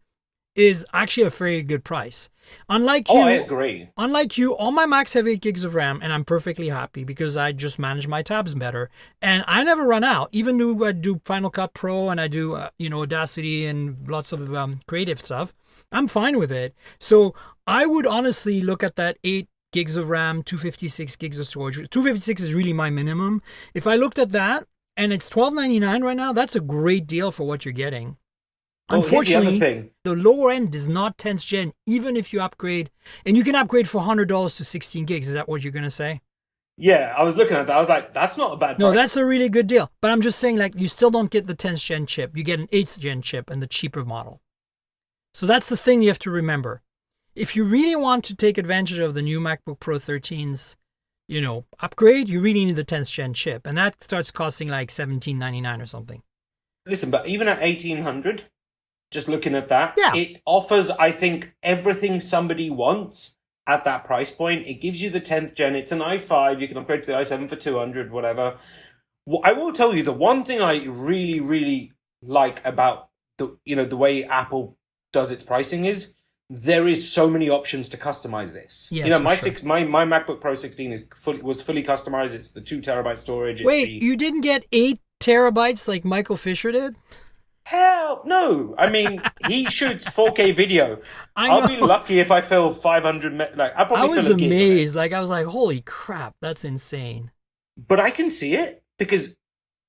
is actually a very good price. Unlike you, I agree. Unlike you, all my Macs have 8 gigs of RAM, and I'm perfectly happy because I just manage my tabs better. And I never run out. Even though I do Final Cut Pro and I do, Audacity and lots of creative stuff, I'm fine with it. So I would honestly look at that 8 gigs of RAM, 256 gigs of storage. 256 is really my minimum. If I looked at that, and it's $1,299 right now, that's a great deal for what you're getting. Unfortunately, the lower end is not 10th gen, even if you upgrade. And you can upgrade for $100 to 16 gigs. Is that what you're going to say? Yeah, I was looking at that. I was like, that's not a bad price. No, that's a really good deal. But I'm just saying, you still don't get the 10th gen chip. You get an 8th gen chip and the cheaper model. So that's the thing you have to remember. If you really want to take advantage of the new MacBook Pro 13's, upgrade, you really need the 10th gen chip. And that starts costing like $1,799 or something. Listen, but even at $1,800, just looking at that, yeah, it offers, I think, everything somebody wants at that price point. It gives you the 10th gen. It's an i5. You can upgrade to the i7 for 200, whatever. I will tell you the one thing I really, really like about the way Apple does its pricing is there is so many options to customize this. Yes, my MacBook Pro 16 was fully customized. It's the 2 terabyte storage. Wait, you didn't get 8 terabytes like Michael Fisher did? Hell no! I mean, he shoots 4K video. I'll be lucky if I fill 500. I was amazed. I was like, holy crap, that's insane. But I can see it because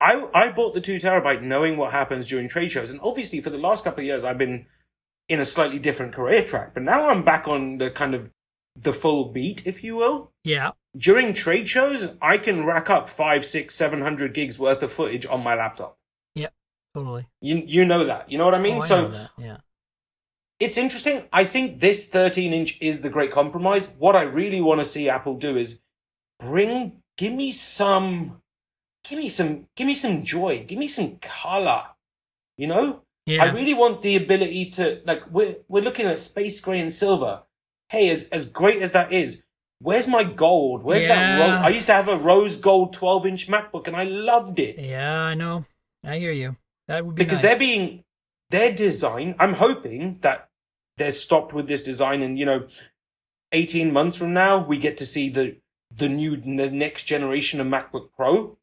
I bought the 2 terabyte knowing what happens during trade shows, and obviously for the last couple of years I've been in a slightly different career track. But now I'm back on the kind of the full beat, if you will. Yeah. During trade shows, I can rack up 500, 600, 700 gigs worth of footage on my laptop. Yep, totally. You know that. You know what I mean? I know that. Yeah. It's interesting. I think this 13-inch is the great compromise. What I really want to see Apple do is give me some joy, give me some color. You know? Yeah. I really want the ability to we're looking at space gray and silver. Hey, as great as that is, where's my gold? Where's that? I used to have a rose gold 12-inch MacBook, and I loved it. Yeah, I know. I hear you. That would be because nice. their design. I'm hoping that they're stopped with this design, and 18 months from now we get to see the next generation of MacBook Pro.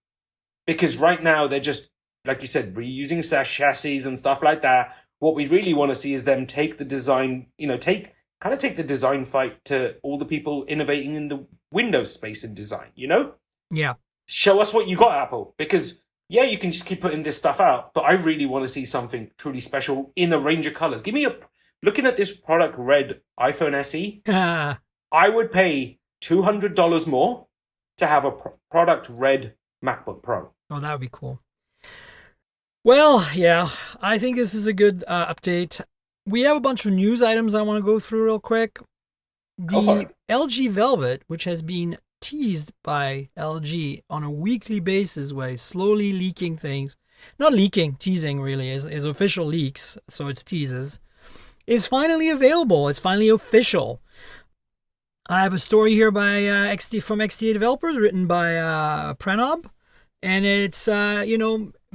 Because right now they're just, like you said, reusing chassis and stuff like that. What we really want to see is them take the design, take the design fight to all the people innovating in the Windows space in design, Yeah. Show us what you got, Apple. Because, yeah, you can just keep putting this stuff out, but I really want to see something truly special in a range of colors. Looking at this product red iPhone SE, I would pay $200 more to have a product red MacBook Pro. Oh, that would be cool. Well, yeah, I think this is a good update. We have a bunch of news items I want to go through real quick. The LG Velvet, which has been teased by LG on a weekly basis, way slowly leaking things. Not leaking, teasing really, is official leaks, so it's teases. Is finally available. It's finally official. I have a story here by from XDA developers, written by Pranob. And it's,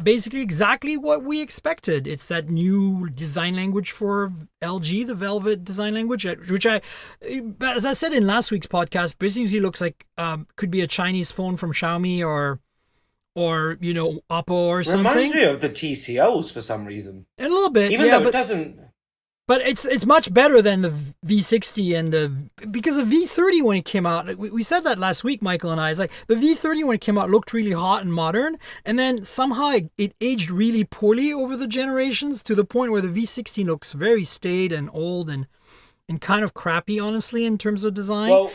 basically exactly what we expected. It's that new design language for LG, the Velvet design language, which as I said in last week's podcast, basically looks like could be a Chinese phone from Xiaomi or Oppo or something. Reminds me of the TCLs for some reason. A little bit, even though it doesn't. But it's much better than the V60 because the V30 when it came out, we said that last week, Michael and I, it's like the V30 when it came out looked really hot and modern, and then somehow it aged really poorly over the generations to the point where the V60 looks very staid and old and kind of crappy, honestly, in terms of design. Well,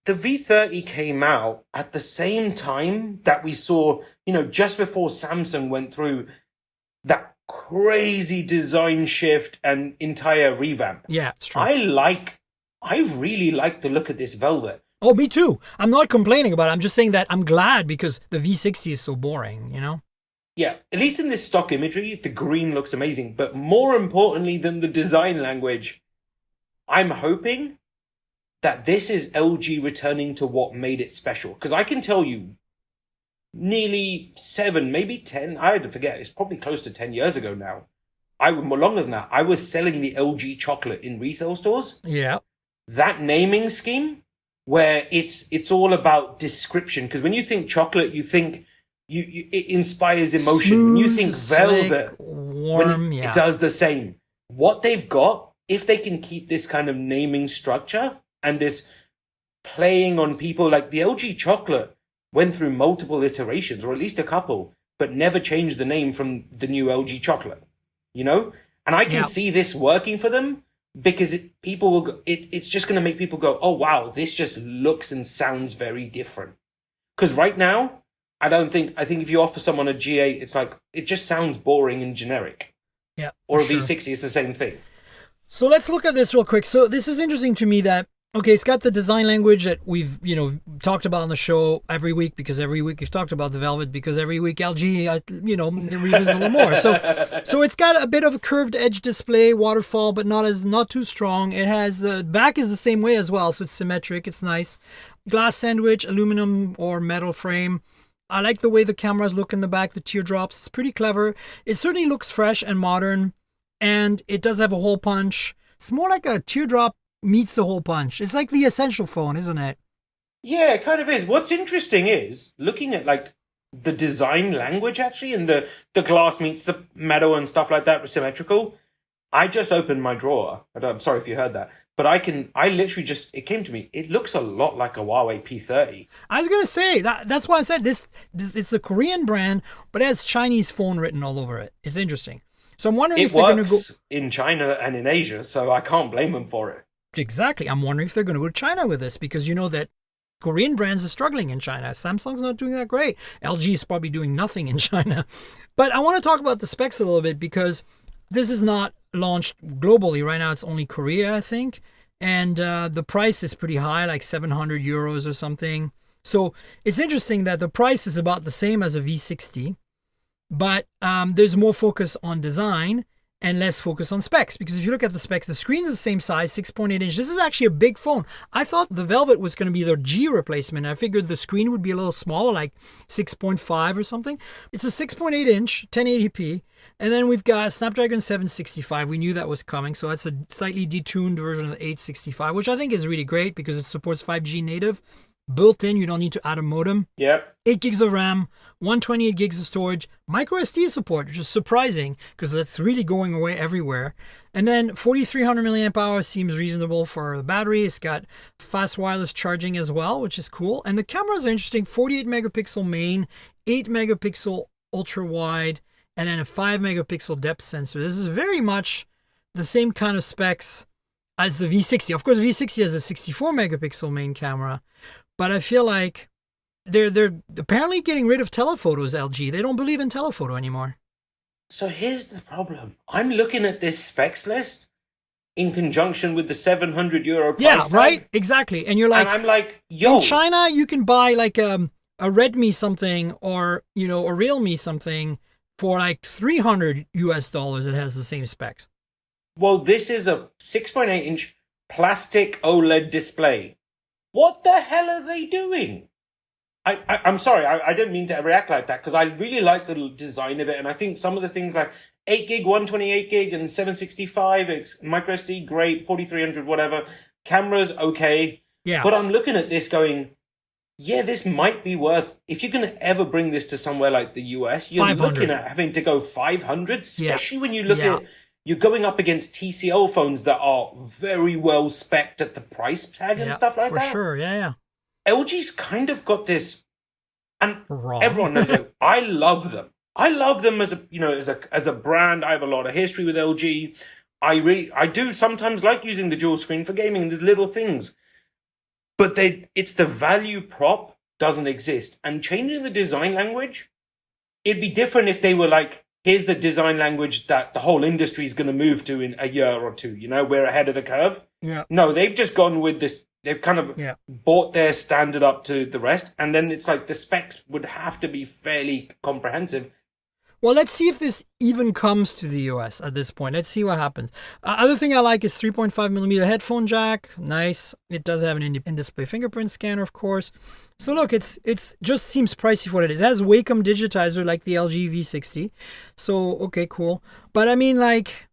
the V30 came out at the same time that we saw, just before Samsung went through that crazy design shift and entire revamp. Yeah, it's true. I really like the look of this Velvet. Oh, me too. I'm not complaining about it. I'm just saying that I'm glad because the V60 is so boring, Yeah, at least in this stock imagery, the green looks amazing. But more importantly than the design language, I'm hoping that this is LG returning to what made it special. Because I can tell you, nearly 7, maybe 10, I had to forget, it's probably close to 10 years ago now. More longer than that, I was selling the LG chocolate in retail stores. Yeah. That naming scheme, where it's all about description. Because when you think chocolate, you think it inspires emotion. Smooth, when you think velvet, slick, warm, it does the same. What they've got, if they can keep this kind of naming structure and this playing on people, like the LG chocolate went through multiple iterations, or at least a couple, but never changed the name from the new LG chocolate, And I can see this working for them because it's just going to make people go, oh, wow, this just looks and sounds very different. Because right now, I think if you offer someone a G8, it's like, it just sounds boring and generic. Yeah. Or a V60, it's the same thing. So let's look at this real quick. So this is interesting to me that Okay, it's got the design language that we've, talked about on the show every week, because every week we've talked about the Velvet, because every week LG, it revisits a little more. So it's got a bit of a curved edge display, waterfall, but not too strong. It has back is the same way as well, so it's symmetric. It's nice. Glass sandwich, aluminum or metal frame. I like the way the cameras look in the back, the teardrops. It's pretty clever. It certainly looks fresh and modern, and it does have a hole punch. It's more like a teardrop meets the hole punch. It's like the essential phone, isn't it? Yeah, it kind of is. What's interesting is looking at like the design language actually, and the glass meets the metal and stuff like that, symmetrical. I just opened my drawer. I'm sorry if you heard that, but I literally just, it came to me. It looks a lot like a Huawei P30. I was gonna say that's why I said this. It's a Korean brand, but it has Chinese phone written all over it. It's interesting. So I'm wondering if they're going to go in China and in Asia, so I can't blame them for it. Exactly. I'm wondering if they're going to go to China with this, because you know that Korean brands are struggling in China. Samsung's not doing that great. LG is probably doing nothing in China. But I want to talk about the specs a little bit, because this is not launched globally. Right now, it's only Korea, I think. And the price is pretty high, like 700 euros or something. So it's interesting that the price is about the same as a V60, but there's more focus on design and less focus on specs. Because if you look at the specs, the screen is the same size, 6.8 inch. This is actually a big phone. I thought the Velvet was going to be their G replacement. I figured the screen would be a little smaller, like 6.5 or something. It's a 6.8 inch, 1080p. And then we've got Snapdragon 765. We knew that was coming. So that's a slightly detuned version of the 865, which I think is really great because it supports 5G native. Built in, you don't need to add a modem. Yep. 8 gigs of RAM, 128 gigs of storage, micro SD support, which is surprising because that's really going away everywhere. And then 4,300 milliamp hours seems reasonable for the battery. It's got fast wireless charging as well, which is cool. And the cameras are interesting. 48 megapixel main, 8 megapixel ultra wide, and then a 5 megapixel depth sensor. This is very much the same kind of specs as the V60. Of course, the V60 has a 64 megapixel main camera. But I feel like they're apparently getting rid of telephotos, LG. They don't believe in telephoto anymore. So here's the problem. I'm looking at this specs list in conjunction with the 700 euro price Yeah, tag, right? Exactly. And you're like, and I'm like, yo. in China, you can buy like a Redmi something or, a Realme something for like $300 that has the same specs. Well, this is a 6.8 inch plastic OLED display. What the hell are they doing? I'm sorry, I didn't mean to react like that, because I really like the design of it, and I think some of the things like 8 gig, 128 gig, and 765, micro SD, great, 4300, whatever, cameras, okay. Yeah. But I'm looking at this going, yeah, this might be worth, if you're going to ever bring this to somewhere like the US, you're 500. looking at having to go 500, especially when you look Yeah. at, you're going up against TCL phones that are very well spec'd at the price tag and stuff like that. For sure, yeah. LG's kind of got this, and Wrong. everyone knows it. I love them. I love them as a brand. I have a lot of history with LG. I do sometimes like using the dual screen for gaming. There's little things, but it's the value prop doesn't exist. And changing the design language, it'd be different if they were like, here's the design language that the whole industry is going to move to in a year or two. We're ahead of the curve. Yeah. No, they've just gone with this. They've kind of brought their standard up to the rest. And then it's like the specs would have to be fairly comprehensive. Well, let's see if this even comes to the US at this point. Let's see what happens. Other thing I like is 3.5 millimeter headphone jack. Nice. It does have an in-display fingerprint scanner, of course. So look, it's just seems pricey for what it is. It has Wacom digitizer like the LG V60. So, okay, cool. But I mean, like,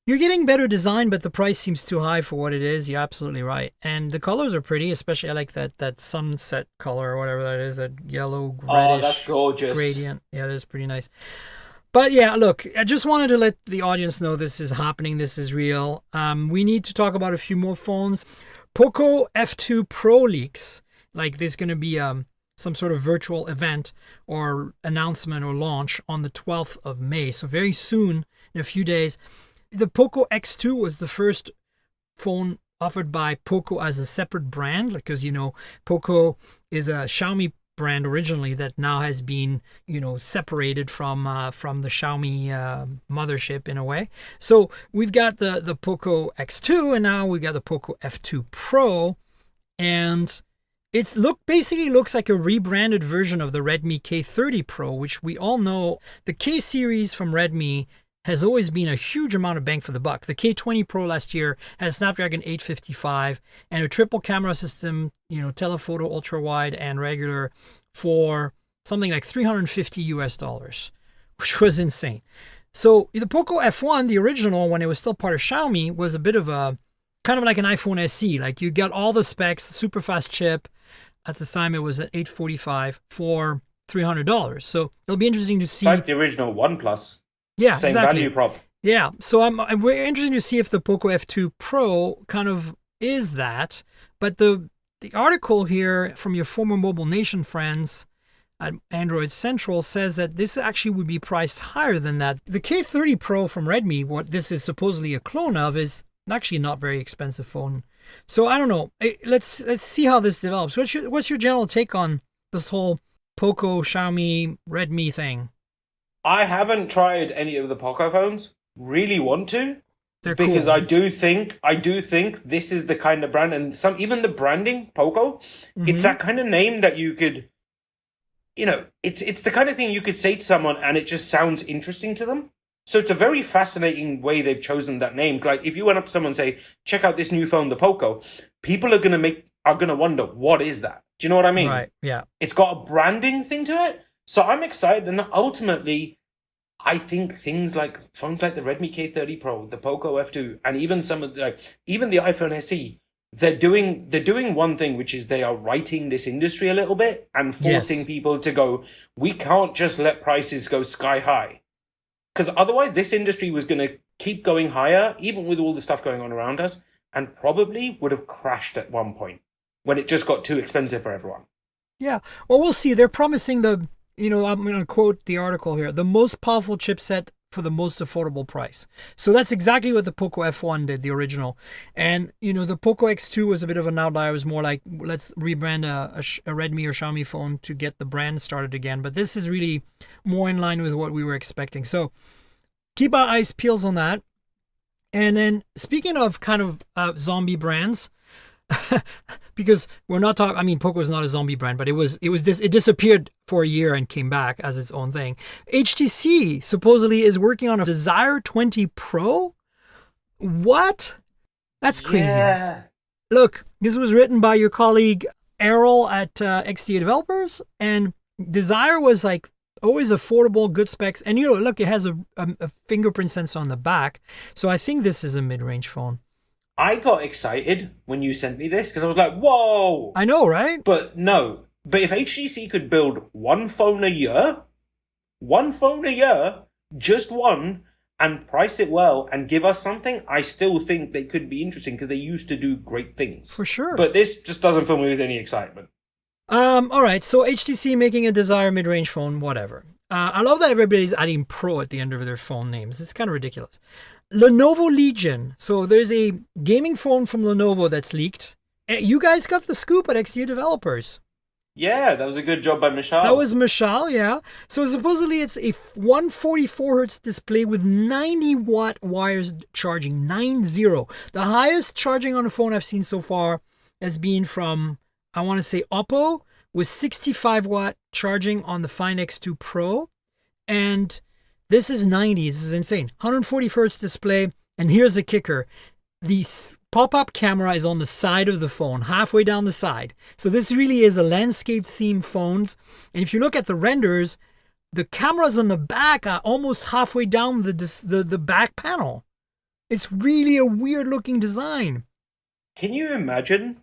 you're getting better design, but the price seems too high for what it is. You're absolutely right. And the colors are pretty, especially I like that sunset color or whatever that is, that yellow, reddish that's gorgeous. gradient. Yeah, that's pretty nice. But yeah, look, I just wanted to let the audience know this is happening. This is real. We need to talk about a few more phones. Poco F2 Pro leaks. Like there's going to be some sort of virtual event or announcement or launch on the 12th of May. So very soon, in a few days. The Poco X2 was the first phone offered by Poco as a separate brand, because, Poco is a Xiaomi brand originally that now has been, separated from the Xiaomi mothership in a way. So we've got the Poco X2, and now we got the Poco F2 Pro, and basically looks like a rebranded version of the Redmi K30 Pro, which we all know the K series from Redmi has always been a huge amount of bang for the buck. The K20 Pro last year has Snapdragon 855 and a triple camera system, telephoto, ultra wide, and regular for something like $350 US, which was insane. So the Poco F1, the original, when it was still part of Xiaomi, was a bit of a kind of like an iPhone SE. Like you got all the specs, super fast chip. At the time, it was at $845 for $300. So it'll be interesting to see. Like the original OnePlus. Yeah, same exactly. value prop. Yeah, so we're interested to see if the Poco F2 Pro kind of is that. But the article here from your former Mobile Nation friends at Android Central says that this actually would be priced higher than that. The K30 Pro from Redmi, what this is supposedly a clone of, is actually not very expensive phone. So I don't know. Let's see how this develops. What's your general take on this whole Poco, Xiaomi, Redmi thing? I haven't tried any of the Poco phones. Really want to. They're because cool. I do think this is the kind of brand, and even the branding, Poco, it's that kind of name that you could, it's the kind of thing you could say to someone and it just sounds interesting to them. So it's a very fascinating way they've chosen that name. Like if you went up to someone and say, check out this new phone, the Poco, people are gonna wonder, what is that? Do you know what I mean? Right, yeah. It's got a branding thing to it. So I'm excited, and ultimately, I think things like phones like the Redmi K30 Pro, the Poco F2, and even some of even the iPhone SE, they're doing one thing, which is they are righting this industry a little bit and forcing people to go, we can't just let prices go sky high. Because otherwise this industry was going to keep going higher, even with all the stuff going on around us, and probably would have crashed at one point when it just got too expensive for everyone. Yeah, well, we'll see. They're promising I'm going to quote the article here, the most powerful chipset for the most affordable price. So that's exactly what the Poco F1 did, the original. And, the Poco X2 was a bit of an outlier. It was more like, let's rebrand a Redmi or Xiaomi phone to get the brand started again. But this is really more in line with what we were expecting. So keep our eyes peeled on that. And then speaking of kind of zombie brands, because we're not talking, Poco is not a zombie brand, but it disappeared for a year and came back as its own thing. HTC supposedly is working on a Desire 20 Pro. What? That's craziness. Yeah. Look, this was written by your colleague Errol at XDA Developers, and Desire was like always affordable, good specs, and look, it has a fingerprint sensor on the back, so I think this is a mid-range phone. I got excited when you sent me this because I was like, whoa! I know, right? But no. But if HTC could build one phone a year, just one, and price it well and give us something, I still think they could be interesting because they used to do great things. For sure. But this just doesn't fill me with any excitement. All right, so HTC making a Desire mid-range phone, whatever. I love that everybody's adding Pro at the end of their phone names. It's kind of ridiculous. Lenovo Legion. So there's a gaming phone from Lenovo that's leaked. You guys got the scoop at XDA Developers. Yeah, that was a good job by Michelle. That was Michelle, yeah. So supposedly it's a 144 hertz display with 90 watt wires charging, 90. The highest charging on a phone I've seen so far has been from, I want to say, Oppo, with 65 watt charging on the Find X2 Pro. And this is 90. This is insane. 140 hertz display. And here's the kicker. The pop-up camera is on the side of the phone, halfway down the side. So this really is a landscape themed phone. And if you look at the renders, the cameras on the back are almost halfway down the back panel. It's really a weird looking design. Can you imagine?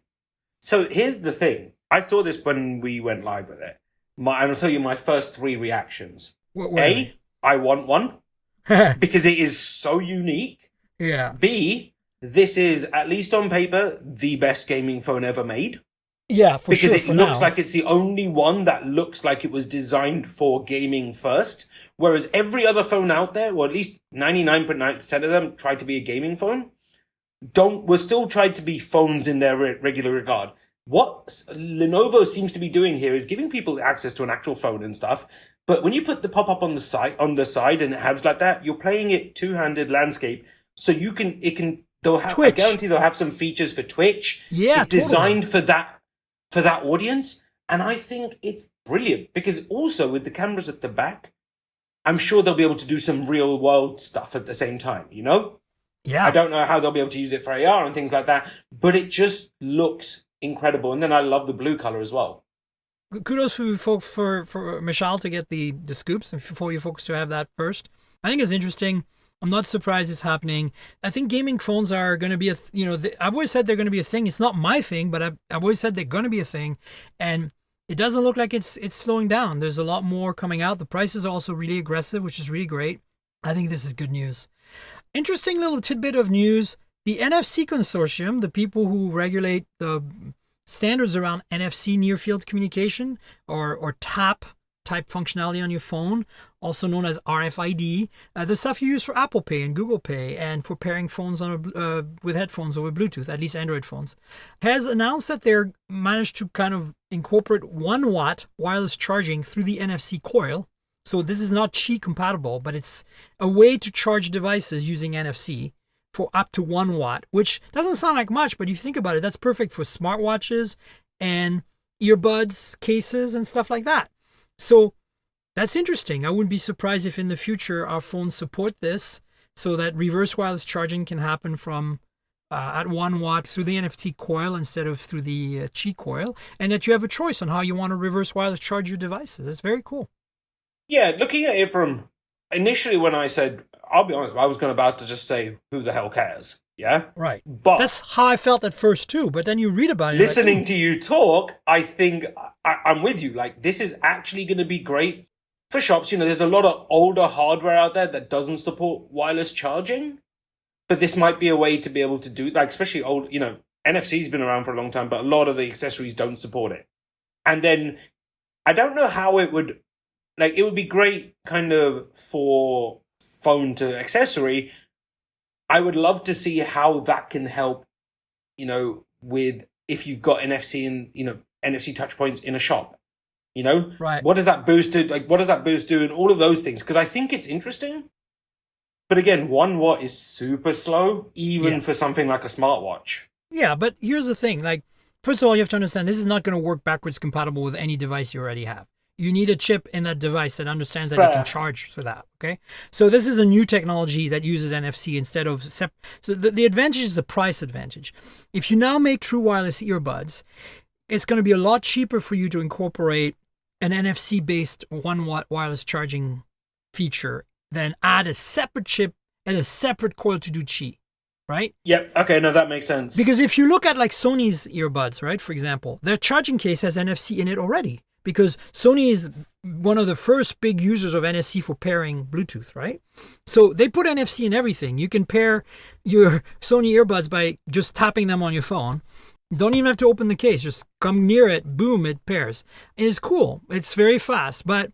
So here's the thing. I saw this when we went live with it. I'll tell you my first three reactions. A, I want one because it is so unique. Yeah. B, this is, at least on paper, the best gaming phone ever made. Yeah, for because sure. Because it looks like it's the only one that looks like it was designed for gaming first. Whereas every other phone out there, or at least 99.9% of them, tried to be a gaming phone, were still tried to be phones in their regular regard. what Lenovo seems to be doing here is giving people access to an actual phone and stuff. But when you put the pop-up on the side and it has like that, you're playing it two-handed landscape. So they'll have, I guarantee they'll have some features for Twitch. Yeah, it's designed for that audience. And I think it's brilliant because also with the cameras at the back, I'm sure they'll be able to do some real world stuff at the same time, you know? Yeah. I don't know how they'll be able to use it for AR and things like that, but it just looks incredible. And then I love the blue color as well. Kudos for Michelle to get the scoops and for you folks to have that first. I think it's interesting. I'm not surprised it's happening. I think gaming phones are going to be I've always said they're going to be a thing. It's not my thing, but I've always said they're going to be a thing. And it doesn't look like it's slowing down. There's a lot more coming out. The prices are also really aggressive, which is really great. I think this is good news. Interesting little tidbit of news. The NFC Consortium, the people who regulate the standards around NFC near-field communication or TAP type functionality on your phone, also known as RFID, the stuff you use for Apple Pay and Google Pay and for pairing phones with headphones or with Bluetooth, at least Android phones, has announced that they're managed to kind of incorporate 1 watt wireless charging through the NFC coil. So this is not Qi compatible, but it's a way to charge devices using NFC for up to 1 watt, which doesn't sound like much, but if you think about it, that's perfect for smartwatches and earbuds, cases, and stuff like that. So that's interesting. I wouldn't be surprised if in the future our phones support this so that reverse wireless charging can happen from at 1 watt through the NFC coil instead of through the Qi coil, and that you have a choice on how you want to reverse wireless charge your devices. It's very cool. Yeah, looking at it from initially when I said, I'll be honest, I was about to just say, who the hell cares? Yeah? Right. But that's how I felt at first too, but then you read about it. Listening to you talk, I think I'm with you. Like, this is actually going to be great for shops. You know, there's a lot of older hardware out there that doesn't support wireless charging, but this might be a way to be able to do, like, especially old, you know, NFC's been around for a long time, but a lot of the accessories don't support it. And then I don't know how it would, like, it would be great kind of for phone to accessory. I would love to see how that can help, you know, with if you've got NFC and, you know, NFC touch points in a shop, you know, right? What does that boost do? Like, what does that boost do? And all of those things. Because I think it's interesting. But again, 1 watt is super slow, even for something like a smartwatch. Yeah, but here's the thing. Like, first of all, you have to understand this is not going to work backwards compatible with any device you already have. You need a chip in that device that understands that it can charge for that, okay? So this is a new technology that uses NFC instead of... So the advantage is the price advantage. If you now make true wireless earbuds, it's going to be a lot cheaper for you to incorporate an NFC-based 1 watt wireless charging feature than add a separate chip and a separate coil to do Qi, right? Yep, okay, no, that makes sense. Because if you look at like Sony's earbuds, right, for example, their charging case has NFC in it already. Because Sony is one of the first big users of NFC for pairing Bluetooth, right? So they put NFC in everything. You can pair your Sony earbuds by just tapping them on your phone. You don't even have to open the case. Just come near it, boom, it pairs. And it's cool. It's very fast. But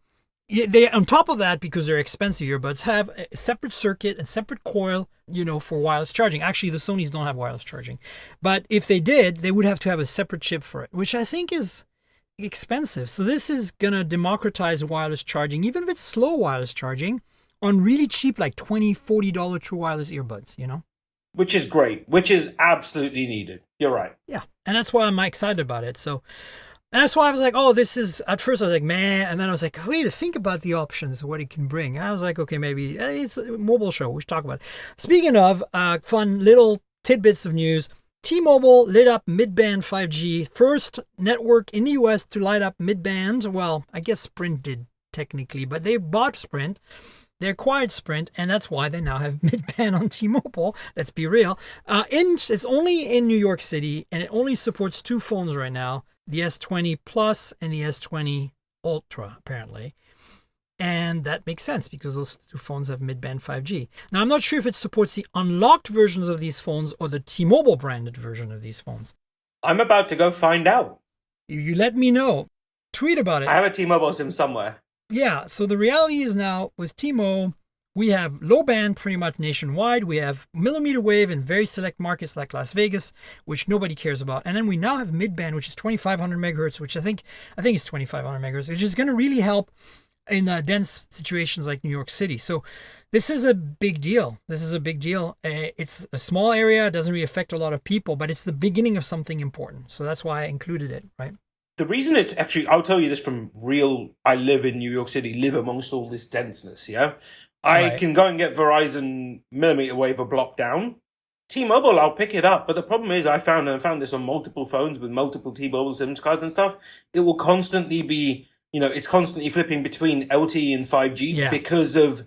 they, on top of that, because they're expensive earbuds, have a separate circuit and separate coil, you know, for wireless charging. Actually, the Sonys don't have wireless charging. But if they did, they would have to have a separate chip for it, which I think is expensive. So this is going to democratize wireless charging, even if it's slow wireless charging, on really cheap, like $20, $40 true wireless earbuds, you know? Which is great, which is absolutely needed. You're right. Yeah, and that's why I'm excited about it. So and that's why I was like, oh, this is, at first I was like, man, and then I was like, wait, to think about the options, what it can bring. I was like, okay, maybe it's a mobile show. We should talk about it. Speaking of fun little tidbits of news, T-Mobile lit up mid-band 5G, first network in the US to light up mid-band. Well, I guess Sprint did technically, but they bought Sprint. They acquired Sprint, and that's why they now have mid-band on T-Mobile. Let's be real. It's only in New York City, and it only supports 2 phones right now, the S20 Plus and the S20 Ultra, apparently. And that makes sense because those 2 phones have mid-band 5G. Now, I'm not sure if it supports the unlocked versions of these phones or the T-Mobile branded version of these phones. I'm about to go find out. You let me know. Tweet about it. I have a T-Mobile SIM somewhere. Yeah, so the reality is now with T-Mobile, We have low band pretty much nationwide. We have millimeter wave in very select markets like Las Vegas, which nobody cares about. And then we now have mid band, which is 2500 megahertz, which I think is 2500 megahertz, which is going to really help in dense situations like New York City. So this is a big deal. It's a small area. It doesn't really affect a lot of people, but it's the beginning of something important. So that's why I included it, right? The reason it's actually, I'll tell you this from real, I live in New York City, live amongst all this denseness, yeah? I can go and get Verizon millimeter wave a block down. T-Mobile, I'll pick it up. But the problem is I found this on multiple phones with multiple T-Mobile SIM cards and stuff. It will constantly be, it's constantly flipping between LTE and 5G because of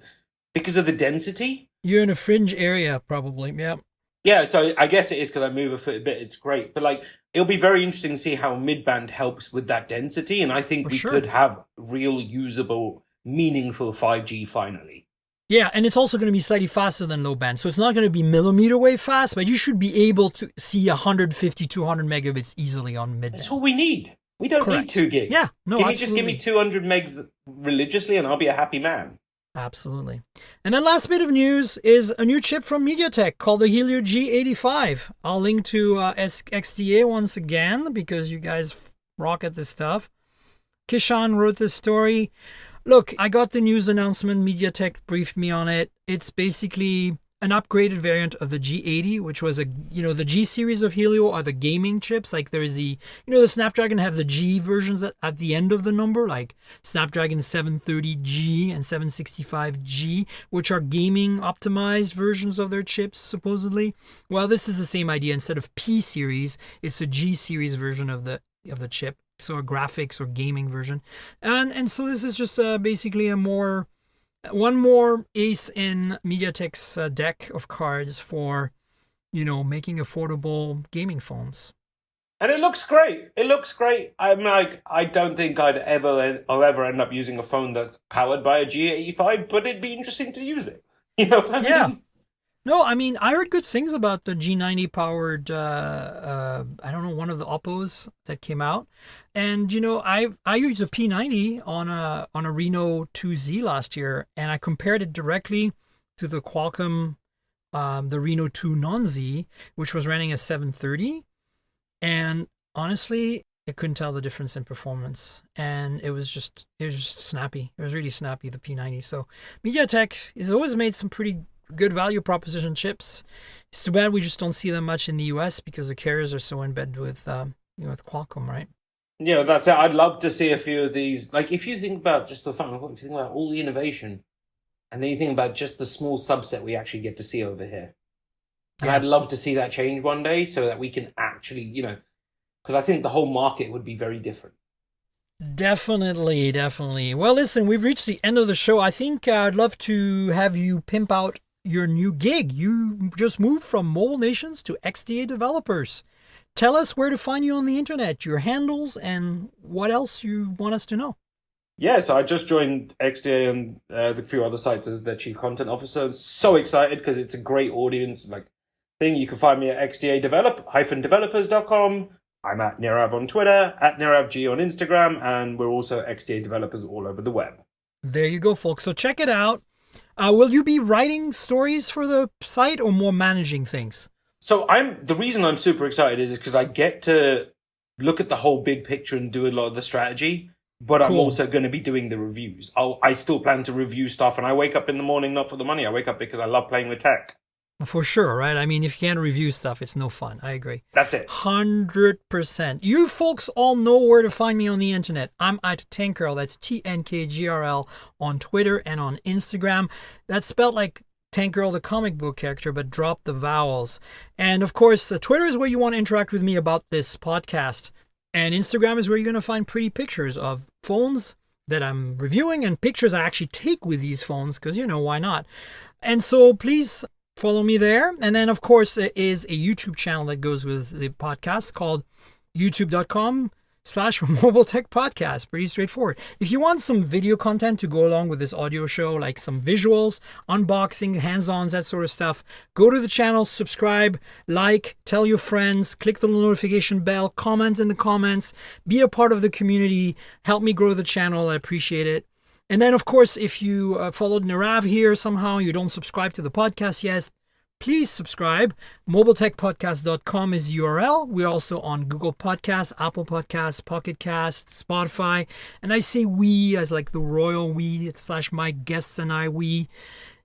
the density. You're in a fringe area, probably, yeah. Yeah, so I guess it is because I move a bit. It's great. But it'll be very interesting to see how mid-band helps with that density. And I think could have real usable, meaningful 5G finally. Yeah, and it's also going to be slightly faster than low band. So it's not going to be millimeter wave fast, but you should be able to see 150, 200 megabits easily on mid-band. That's all we need. We don't need 2 gigs. Yeah, no, Just give me 200 megs religiously and I'll be a happy man. Absolutely. And then last bit of news is a new chip from MediaTek called the Helio G85. I'll link to XDA once again because you guys rock at this stuff. Kishan wrote this story. Look, I got the news announcement. MediaTek briefed me on it. It's basically an upgraded variant of the G80, which was the G series of Helio are the gaming chips. Like there's the Snapdragon have the G versions at the end of the number, like Snapdragon 730G and 765G, which are gaming optimized versions of their chips, supposedly. Well, this is the same idea. Instead of P series, it's a G series version of the chip. So a graphics or gaming version. And so this is just basically one more ace in MediaTek's deck of cards for, making affordable gaming phones. And it looks great. I don't think I'll ever end up using a phone that's powered by a G85, but it'd be interesting to use it. Yeah. No, I mean, I heard good things about the G90 powered, one of the Oppos that came out. And, I used a P90 on a Reno 2Z last year, and I compared it directly to the Qualcomm, the Reno 2 non-Z, which was running a 730. And honestly, I couldn't tell the difference in performance. And it was just snappy. It was really snappy, the P90. So MediaTek has always made some pretty good value proposition chips. It's too bad we just don't see them much in the US because the carriers are so in bed with Qualcomm, right? Yeah, that's it. I'd love to see a few of these. Like, if you think about just the fun, if you think about all the innovation, and then you think about just the small subset we actually get to see over here. And I'd love to see that change one day so that we can actually, because I think the whole market would be very different. Definitely. Well, listen, we've reached the end of the show. I think I'd love to have you pimp out your new gig. You just moved from Mobile Nations to XDA Developers. Tell us where to find you on the internet, your handles, and what else you want us to know. Yeah, so I just joined XDA and a few other sites as their chief content officer. I'm so excited because it's a great audience thing. You can find me at xda-developers.com. I'm at Nirave on Twitter, at NiravG on Instagram, and we're also XDA developers all over the web. There you go, folks. So check it out. Will you be writing stories for the site or more managing things? So the reason I'm super excited is because I get to look at the whole big picture and do a lot of the strategy, but cool. I'm also going to be doing the reviews. I still plan to review stuff, and I wake up in the morning not for the money. I wake up because I love playing with tech. For sure, right? I mean, if you can't review stuff, it's no fun. I agree. That's it. 100%. You folks all know where to find me on the internet. I'm at Tankgirl. That's TNKGRL on Twitter and on Instagram. That's spelled like Tankgirl, the comic book character, but drop the vowels. And of course, Twitter is where you want to interact with me about this podcast. And Instagram is where you're going to find pretty pictures of phones that I'm reviewing and pictures I actually take with these phones because, why not? And so please follow me there. And then, of course, there is a YouTube channel that goes with the podcast called youtube.com/Mobile Tech Podcast. Pretty straightforward. If you want some video content to go along with this audio show, like some visuals, unboxing, hands-ons, that sort of stuff, go to the channel, subscribe, tell your friends, click the notification bell, comment in the comments, be a part of the community, help me grow the channel. I appreciate it. And then, of course, if you followed Nirave here somehow, you don't subscribe to the podcast yet, please subscribe. MobileTechPodcast.com is the URL. We're also on Google Podcasts, Apple Podcasts, Pocket Casts, Spotify. And I say we as like the royal we / my guests and I, we.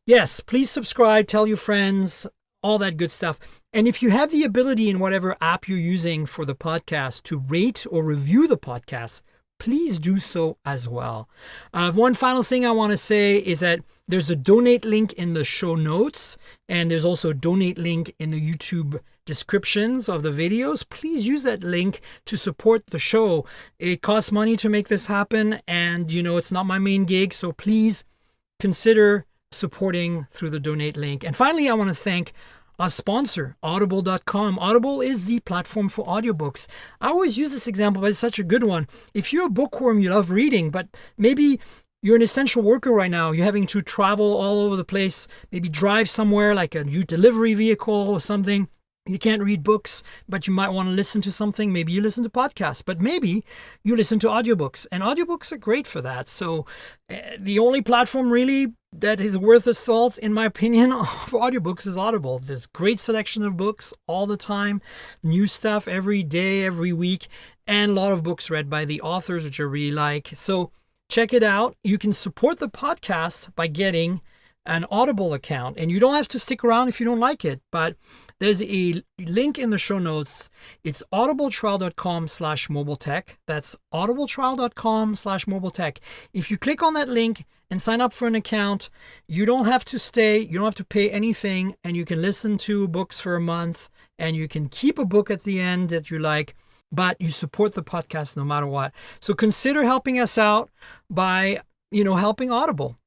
Yes, please subscribe, tell your friends, all that good stuff. And if you have the ability in whatever app you're using for the podcast to rate or review the podcast, please do so as well. One final thing I want to say is that there's a donate link in the show notes, and there's also a donate link in the YouTube descriptions of the videos. Please use that link to support the show. It costs money to make this happen, and it's not my main gig, so please consider supporting through the donate link. And finally, I want to thank our sponsor, Audible.com. Audible is the platform for audiobooks. I always use this example, but it's such a good one. If you're a bookworm, you love reading, but maybe you're an essential worker right now, you're having to travel all over the place, maybe drive somewhere like a new delivery vehicle or something. You can't read books, but you might want to listen to something. Maybe you listen to podcasts, but maybe you listen to audiobooks. And audiobooks are great for that. So the only platform really that is worth a salt, in my opinion, for audiobooks is Audible. There's great selection of books all the time, new stuff every day, every week, and a lot of books read by the authors, which I really like. So check it out. You can support the podcast by getting an Audible account, and you don't have to stick around if you don't like it, but there's a link in the show notes. It's audibletrial.com/mobiletech. That's audibletrial.com/mobiletech. If you click on that link and sign up for an account, you don't have to stay, you don't have to pay anything, and you can listen to books for a month, and you can keep a book at the end that you like, but you support the podcast no matter what. So consider helping us out by, helping Audible.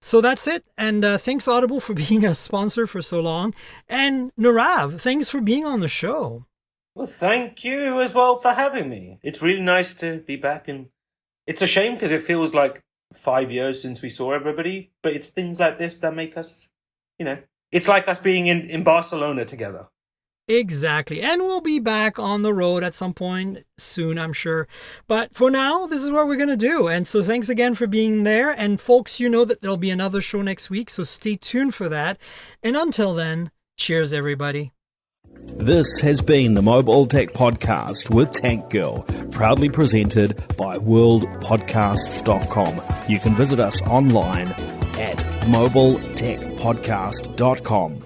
So that's it. And thanks, Audible, for being a sponsor for so long. And Nirave, thanks for being on the show. Well, thank you as well for having me. It's really nice to be back. And it's a shame because it feels like 5 years since we saw everybody. But it's things like this that make us, it's like us being in Barcelona together. Exactly. And we'll be back on the road at some point soon, I'm sure. But for now, this is what we're going to do. And so thanks again for being there. And folks, you know that there'll be another show next week, so stay tuned for that. And until then, cheers, everybody. This has been the Mobile Tech Podcast with Tank Girl, proudly presented by worldpodcasts.com. You can visit us online at mobiletechpodcast.com.